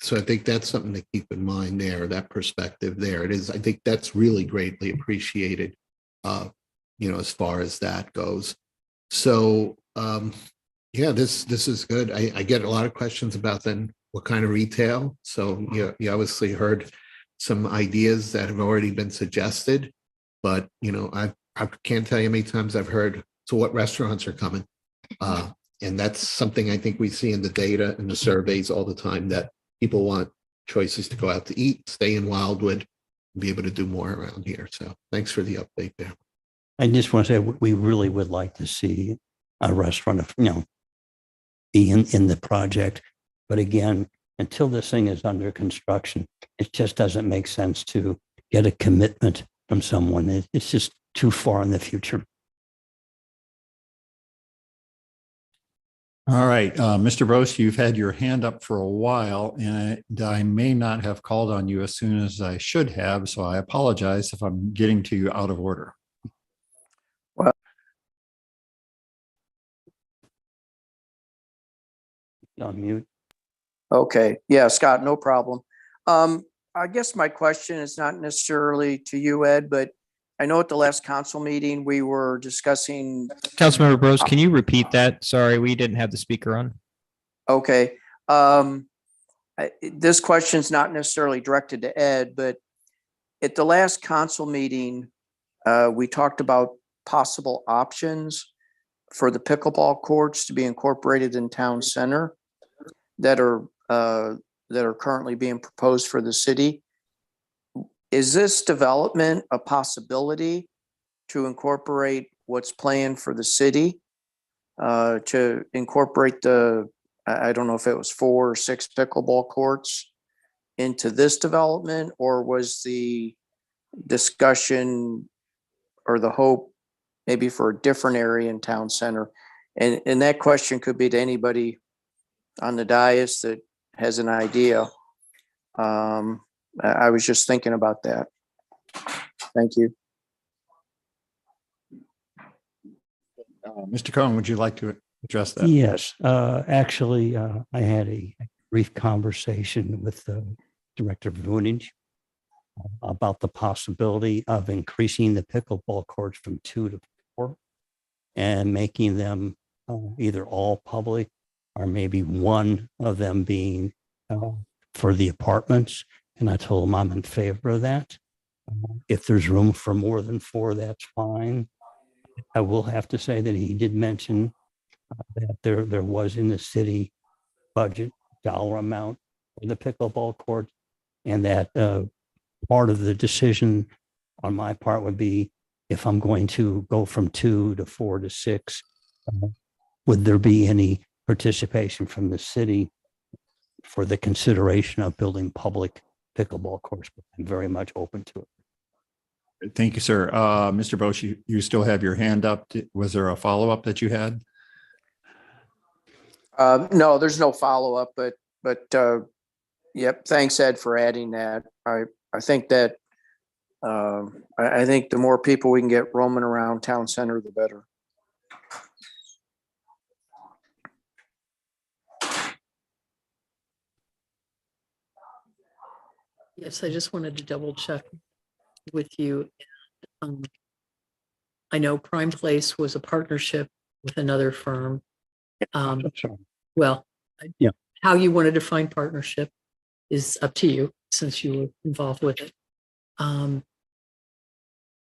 So I think that's something to keep in mind there, that perspective there. It is, I think that's really greatly appreciated, as far as that goes. So this is good. I get a lot of questions about then what kind of retail. So you obviously heard some ideas that have already been suggested, but I can't tell you how many times I've heard, so what restaurants are coming? And that's something I think we see in the data and the surveys all the time, that people want choices to go out to eat, stay in Wildwood, and be able to do more around here. So thanks for the update there. I just want to say, we really would like to see a restaurant, be in the project. But again, until this thing is under construction, it just doesn't make sense to get a commitment from someone. It's just too far in the future. All right, Mr. Bose, you've had your hand up for a while, and I may not have called on you as soon as I should have, so I apologize if I'm getting to you out of order. On mute. Okay, yeah, Scott, no problem. I guess my question is not necessarily to you, Ed, but I know at the last council meeting, we were discussing, Councilmember Bros, can you repeat that? Sorry, we didn't have the speaker on. okay. This question is not necessarily directed to Ed, but at the last council meeting, we talked about possible options for the pickleball courts to be incorporated in town center that are currently being proposed for the city. Is this development a possibility to incorporate what's planned for the city? To incorporate I don't know if it was 4 or 6 pickleball courts into this development, or was the discussion or the hope maybe for a different area in town center? And that question could be to anybody on the dais that has an idea. I was just thinking about that. Thank you. Mr. Cohen, would you like to address that? Yes, actually, I had a brief conversation with the Director of Voonage about the possibility of increasing the pickleball courts from 2 to 4 and making them either all public or maybe one of them being for the apartments. And I told him I'm in favor of that. If there's room for more than 4, that's fine. I will have to say that he did mention that there was in the city budget dollar amount for the pickleball court, and that part of the decision on my part would be if I'm going to go from 2 to 4 to 6, would there be any participation from the city for the consideration of building public pickleball courts? I'm very much open to it. Thank you, sir. Mr. Bose, you still have your hand up. Was there a follow-up that you had? No, there's no follow-up, but yep, thanks, Ed, for adding that. I think that I think the more people we can get roaming around town center, the better. Yes, I just wanted to double check with you. I know Prime Place was a partnership with another firm. Sorry. Well, Yeah. how you want to define partnership is up to you since you were involved with it.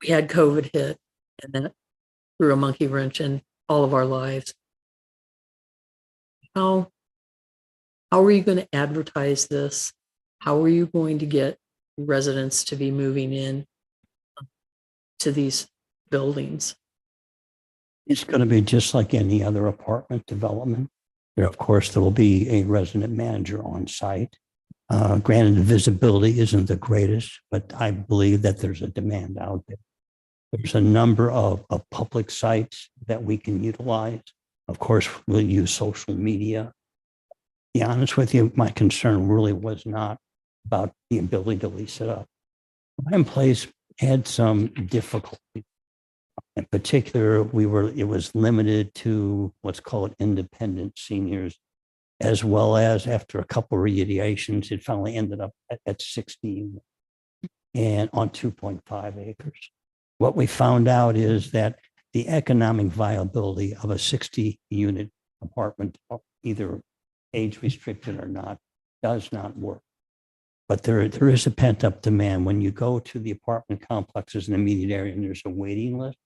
We had COVID hit, and that threw a monkey wrench in all of our lives. How are you going to advertise this? How are you going to get residents to be moving in to these buildings? It's going to be just like any other apartment development. There, of course, there will be a resident manager on site. Granted, the visibility isn't the greatest, but I believe that there's a demand out there. There's a number of public sites that we can utilize. Of course, we'll use social media. To be honest with you, my concern really was not about the ability to lease it up. Prime Place had some difficulty. In particular, it was limited to what's called independent seniors, as well as after a couple of reiterations, it finally ended up at 60 and on 2.5 acres. What we found out is that the economic viability of a 60-unit apartment, either age restricted or not, does not work. But there is a pent-up demand. When you go to the apartment complexes in the immediate area and there's a waiting list,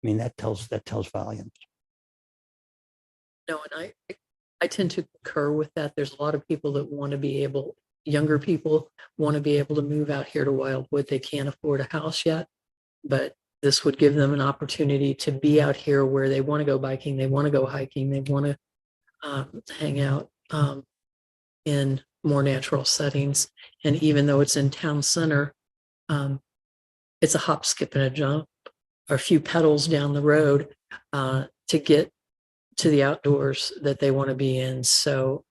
I mean, that tells volumes. No, and I tend to concur with that. There's a lot of people that want to be able, younger people want to be able to move out here to Wildwood. They can't afford a house yet, but this would give them an opportunity to be out here where they want to go biking, they want to go hiking, they want hang out in more natural settings. And even though it's in town center, it's a hop, skip, and a jump, or a few pedals down the road to get to the outdoors that they want to be in. So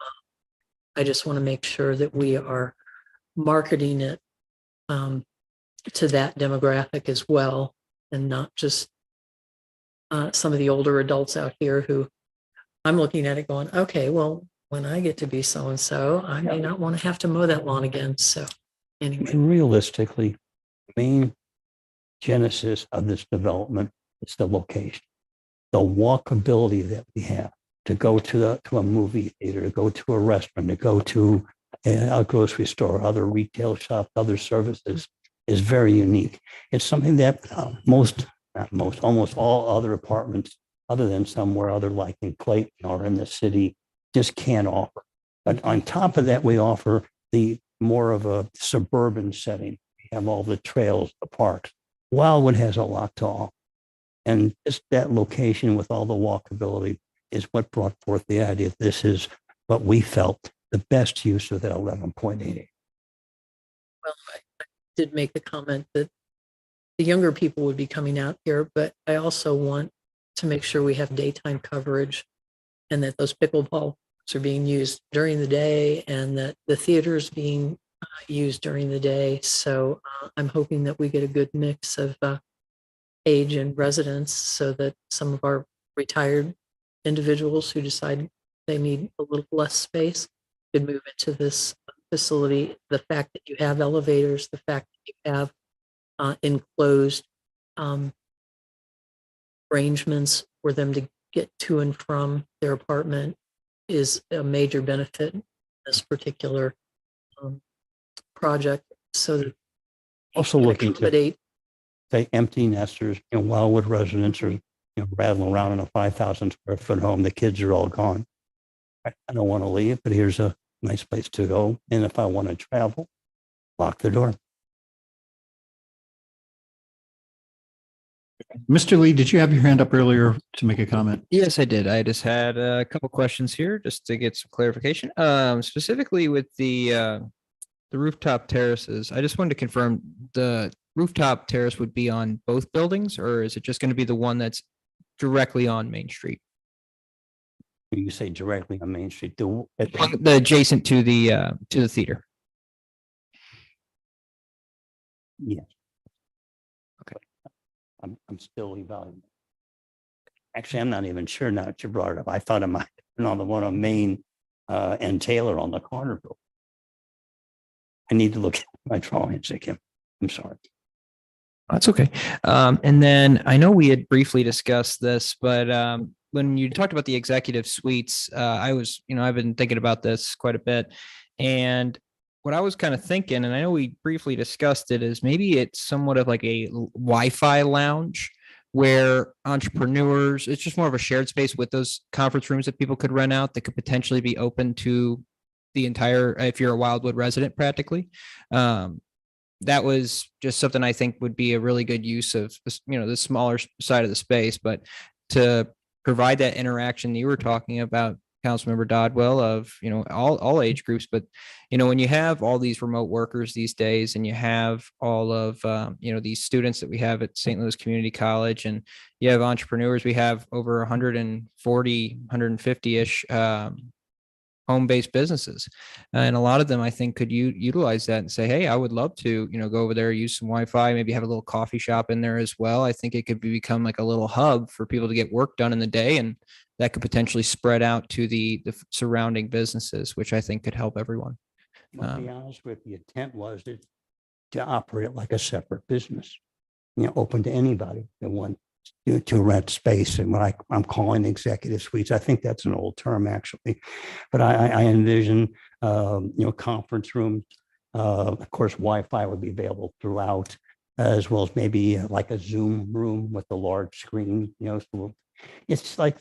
I just want to make sure that we are marketing it to that demographic as well, and not just some of the older adults out here who I'm looking at it going, okay, well, when I get to be so-and-so, I may not want to have to mow that lawn again. So anyway. And realistically, the main genesis of this development is the location, the walkability that we have to go to a movie theater, to go to a restaurant, to go to a grocery store, other retail shops, other services is very unique. It's something that almost all other apartments, other than somewhere other like in Clayton or in the city, just can't offer. But on top of that, we offer the more of a suburban setting. We have all the trails, the parks. Wildwood has a lot to offer. And just that location with all the walkability is what brought forth the idea. This is what we felt the best use of that 11.88. Well, I did make the comment that the younger people would be coming out here, but I also want to make sure we have daytime coverage and that those pickleball are being used during the day and that the theater is being used during the day. So I'm hoping that we get a good mix of age and residents so that some of our retired individuals who decide they need a little less space could move into this facility. The fact that you have elevators, the fact that you have enclosed arrangements for them to get to and from their apartment is a major benefit in this particular project. So that Also looking to accommodate say empty nesters, Wildwood residents are rattling around in a 5,000 square foot home. The kids are all gone. I don't want to leave, but here's a nice place to go. And if I want to travel, lock the door. Mr. Lee, did you have your hand up earlier to make a comment? Yes, I did. I just had a couple questions here just to get some clarification. Specifically with the rooftop terraces, I just wanted to confirm the rooftop terrace would be on both buildings, or is it just going to be the one that's directly on Main Street? You say directly on Main Street, The adjacent to the theater. yes. Okay. I'm still evaluating. Actually, I'm not even sure now that you brought it up. I thought it might have been on the one on Main and Taylor on the corner building. I need to look at my drawings again. I'm sorry. That's okay. And then I know we had briefly discussed this, but when you talked about the executive suites, I've been thinking about this quite a bit. And what I was kind of thinking, and I know we briefly discussed it, is maybe it's somewhat of like a Wi-Fi lounge where entrepreneurs, it's just more of a shared space with those conference rooms that people could rent out that could potentially be open to the entire, if you're a Wildwood resident practically. That was just something I think would be a really good use of, the smaller side of the space, but to provide that interaction you were talking about, Councilmember Dodwell, of, all age groups. But, when you have all these remote workers these days and you have all of, these students that we have at St. Louis Community College, and you have entrepreneurs, we have over 140, 150-ish home-based businesses. And a lot of them, I think, could utilize that and say, hey, I would love to, go over there, use some Wi-Fi, maybe have a little coffee shop in there as well. I think it could become like a little hub for people to get work done in the day. And that could potentially spread out to the surrounding businesses, which I think could help everyone. To be honest with you, the intent was to operate like a separate business, open to anybody that wants to rent space, and what I'm calling executive suites. I think that's an old term actually, but I envision, conference rooms. Of course, Wi-Fi would be available throughout, as well as maybe like a Zoom room with a large screen. So it's like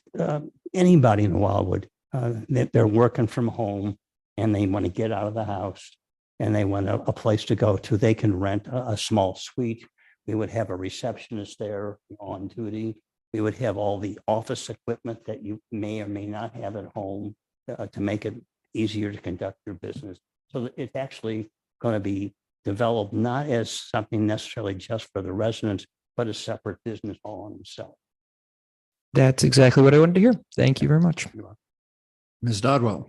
anybody in Wildwood, they're working from home and they want to get out of the house and they want a place to go to. They can rent a small suite. We would have a receptionist there on duty. We would have all the office equipment that you may or may not have at home to make it easier to conduct your business. So that it's actually going to be developed not as something necessarily just for the residents, but a separate business all on itself. That's exactly what I wanted to hear. Thank you very much. Ms. Dodwell.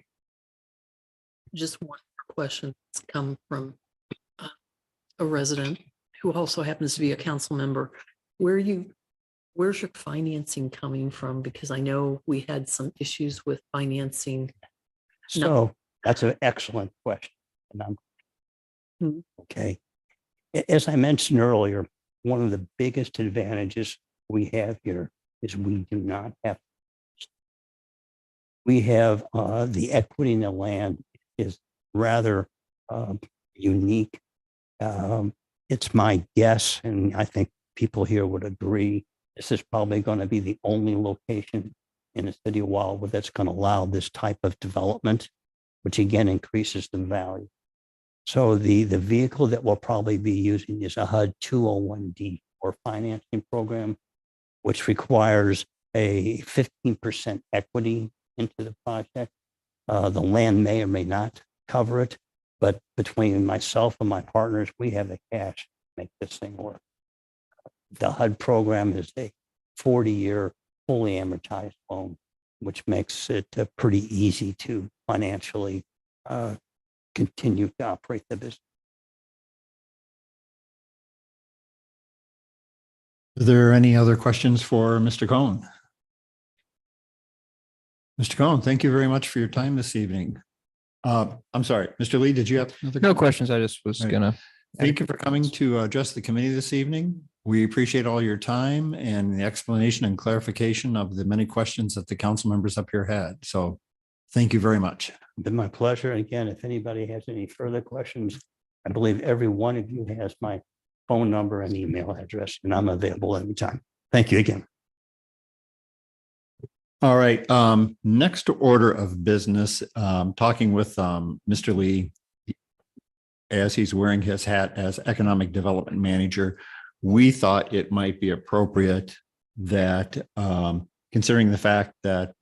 Just one question that's come from a resident who also happens to be a council member. Where's your financing coming from? Because I know we had some issues with financing. So that's an excellent question. And okay. As I mentioned earlier, one of the biggest advantages we have here is we do not have. We have the equity in the land is rather unique. It's my guess, and I think people here would agree, this is probably going to be the only location in the city of Wildwood that's going to allow this type of development, which again increases the value. So the vehicle that we'll probably be using is a HUD 201D or financing program, which requires a 15% equity into the project. The land may or may not cover it, but between myself and my partners, we have the cash to make this thing work. The HUD program is a 40-year fully amortized loan, which makes it pretty easy to financially continue to operate the business. Are there any other questions for Mr. Cohen? Mr. Cohen, thank you very much for your time this evening. I'm sorry, Mr. Lee, did you have another? No questions. I just was Right. gonna. Thank you for coming to address the committee this evening. We appreciate all your time and the explanation and clarification of the many questions that the council members up here had. So thank you very much. Been my pleasure. And again, if anybody has any further questions, I believe every one of you has my phone number and email address, and I'm available anytime. Thank you again. All right, next order of business, talking with Mr. Lee as he's wearing his hat as Economic Development Manager, we thought it might be appropriate that considering the fact that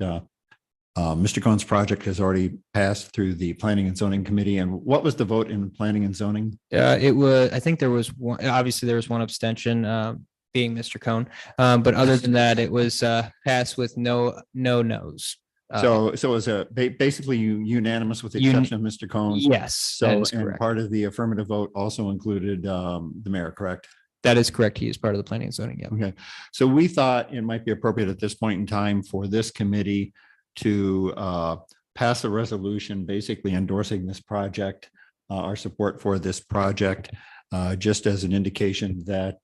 Mr. Cohen's project has already passed through the Planning and Zoning Committee. And what was the vote in Planning and Zoning? It was, I think there was one, obviously there was one abstention, being Mr. Cohen. But other than that, it was passed with no nos. So it was basically unanimous with the exception of Mr. Cohen. Yes, that So, is and correct. part of the affirmative vote also included the mayor, correct? That is correct. He is part of the planning and zoning. Yeah. Okay, so we thought it might be appropriate at this point in time for this committee to pass a resolution basically endorsing this project, our support for this project, just as an indication that,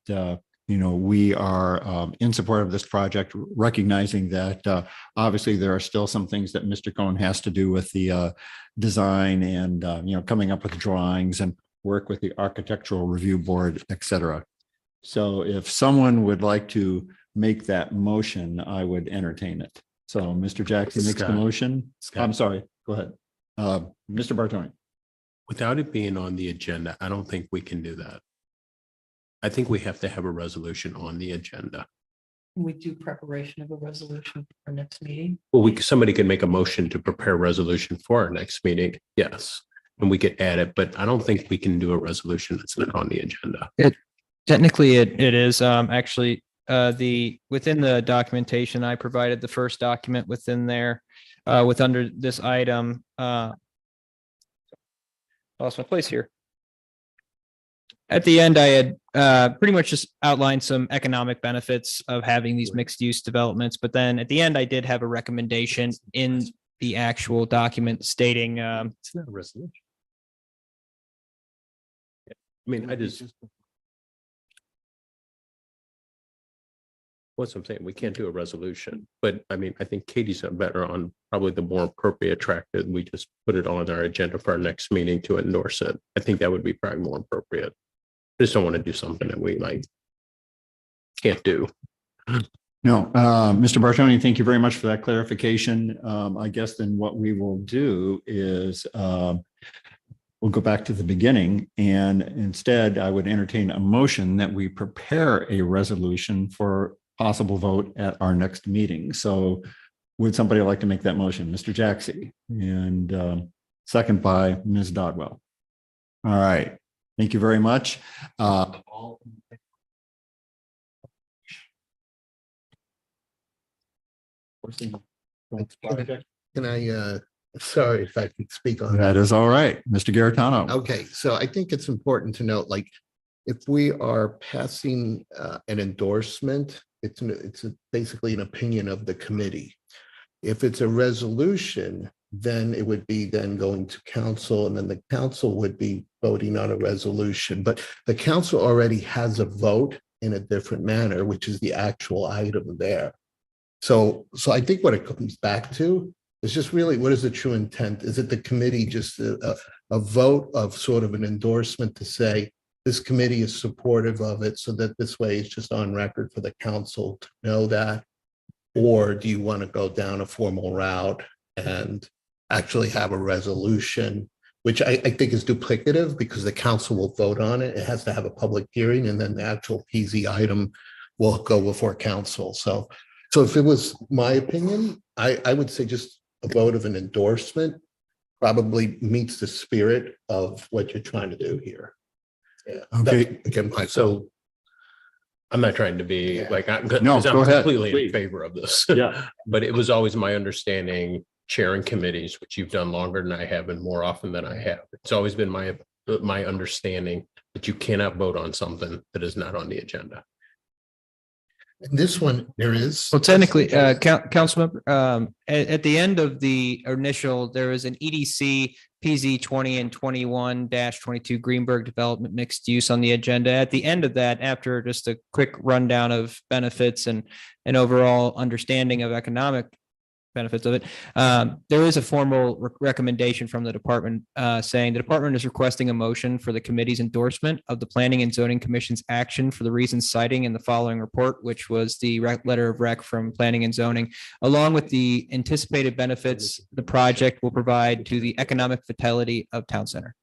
we are in support of this project, recognizing that obviously there are still some things that Mr. Cohen has to do with the design and, coming up with drawings and work with the Architectural Review Board, et cetera. So if someone would like to make that motion, I would entertain it. So Mr. Jackson makes the Scott. motion. Scott. I'm sorry, go ahead. Mr. Bartoni. Without it being on the agenda, I don't think we can do that. I think we have to have a resolution on the agenda. We do preparation of a resolution for next meeting. Well, somebody can make a motion to prepare a resolution for our next meeting. Yes. And we could add it, but I don't think we can do a resolution that's not on the agenda. Technically, it is actually within the documentation I provided, the first document within there with under this item. Lost my place here. At the end, I had pretty much just outlined some economic benefits of having these mixed use developments, but then at the end, I did have a recommendation in the actual document stating It's not a resolution. I mean, what's I'm saying, we can't do a resolution, but I mean, I think Katie's better on probably the more appropriate track that we just put it on our agenda for our next meeting to endorse it. I think that would be probably more appropriate. I just don't want to do something that we can't do. No, Mr. Bartoni, thank you very much for that clarification. I guess then what we will do is we'll go back to the beginning, and instead I would entertain a motion that we prepare a resolution for possible vote at our next meeting. So would somebody like to make that motion? Mr. Jaxi, and second by Ms. Dodwell. All right. Thank you very much. Can I, sorry if I could speak on that. That is all right. Mr. Garitano. Okay, so I think it's important to note, like, if we are passing an endorsement, it's basically an opinion of the committee. If it's a resolution, then it would be then going to council, and then the council would be voting on a resolution. But the council already has a vote in a different manner, which is the actual item there. So I think what it comes back to is just really, what is the true intent? Is it the committee just a vote of sort of an endorsement to say this committee is supportive of it, so that this way it's just on record for the council to know that? Or do you want to go down a formal route and actually have a resolution, which I think is duplicative because the council will vote on it. It has to have a public hearing, and then the actual PZ item will go before council. So if it was my opinion, I would say just a vote of an endorsement probably meets the spirit of what you're trying to do here. Yeah. Okay. Again, So I'm not trying to be like, I'm No, because go I'm ahead, completely please. in favor of this. Yeah. But it was always my understanding, chairing committees, which you've done longer than I have and more often than I have. It's always been my understanding that you cannot vote on something that is not on the agenda. this one, there is. Well, technically, Councilmember, at the end of the initial, there is an EDC PZ 20 and 21-22 Greenberg Development Mixed Use on the agenda. At the end of that, after just a quick rundown of benefits and an overall understanding of economic benefits of it, there is a formal recommendation from the department saying the department is requesting a motion for the committee's endorsement of the Planning and Zoning Commission's action for the reasons citing in the following report, which was the letter of rec from Planning and Zoning, along with the anticipated benefits the project will provide to the economic vitality of Town Center.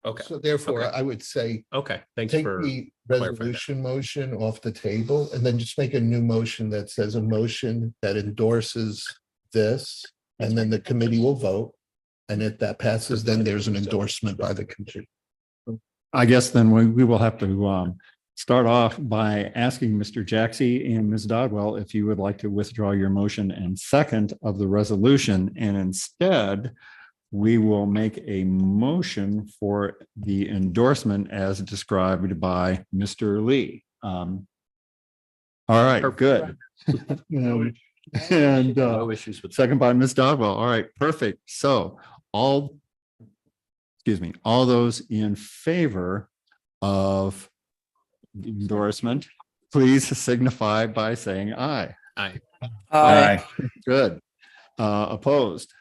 Okay, So therefore, Okay. I would say okay, thanks take for, the clarifying that. resolution motion off the table and then just make a new motion that says a motion that endorses this, and then the committee will vote. And if that passes, then there's an endorsement by the committee. I guess then we will have to start off by asking Mr. Jaxi and Ms. Dodwell if you would like to withdraw your motion and second of the resolution, and instead we will make a motion for the endorsement as described by Mr. Lee. All right, good. And No issues with. second by Ms. Dodwell. All right, perfect. So all those in favor of the endorsement, please signify by saying aye. Aye. Good. Opposed?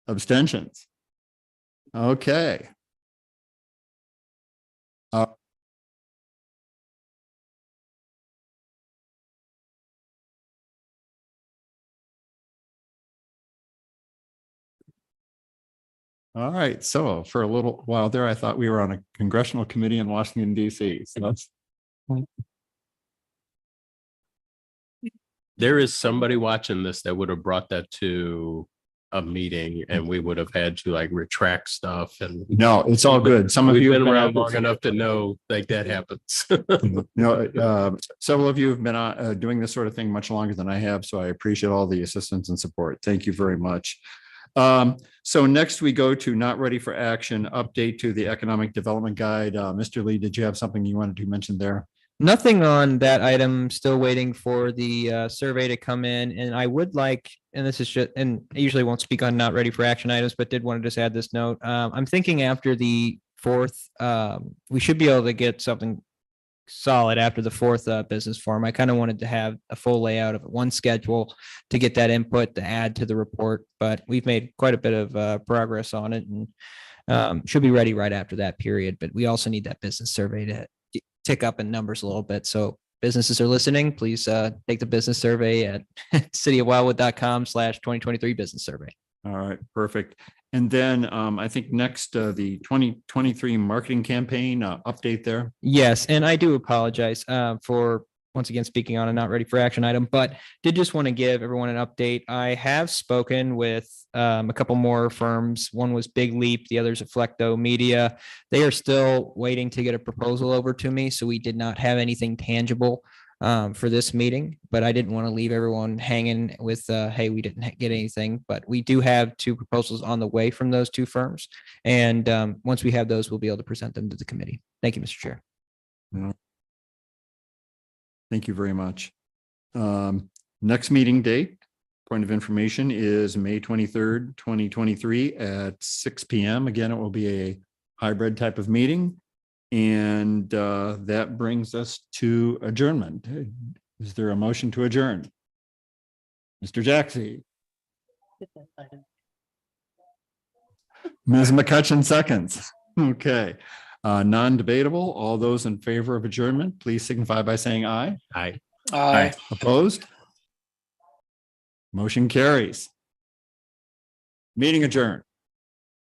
Abstentions? Okay. All right, so for a little while there, I thought we were on a congressional committee in Washington, DC. So that's There is somebody watching this that would have brought that to a meeting and we would have had to like retract stuff and. no, it's all good. Some of We've you been have around long enough to know like that happens. Several of you have been doing this sort of thing much longer than I have, so I appreciate all the assistance and support. Thank you very much. So next we go to not ready for action, update to the economic development guide. Mr. Lee, did you have something you wanted to mention there? Nothing on that item, still waiting for the survey to come in, and I would like, and this is just, and I usually won't speak on not ready for action items, but did want to just add this note. I'm thinking after the 4th, we should be able to get something solid after the 4th business forum. I kind of wanted to have a full layout of one schedule to get that input to add to the report, but we've made quite a bit of progress on it and should be ready right after that period. But we also need that business survey to tick up in numbers a little bit. So businesses are listening, please take the business survey at cityofwildwood.com/2023 business survey. All right, perfect. And then I think next, the 2023 marketing campaign update there. Yes, and I do apologize for once again speaking on a not ready for action item, but did just want to give everyone an update. I have spoken with a couple more firms. One was Big Leap, the other's Flecto Media. They are still waiting to get a proposal over to me, so we did not have anything tangible for this meeting, but I didn't want to leave everyone hanging with, hey, we didn't get anything, but we do have 2 proposals on the way from those 2 firms. And once we have those, we'll be able to present them to the committee. Thank you, Mr. Chair. Thank you very much. Next meeting date, point of information is May 23rd, 2023 at 6 p.m. Again, it will be a hybrid type of meeting. And that brings us to adjournment. Is there a motion to adjourn? Mr. Jaxie, Ms. McCutcheon seconds. Okay. Non-debatable. All those in favor of adjournment, please signify by saying aye. Aye. Aye. Opposed? Motion carries. Meeting adjourned.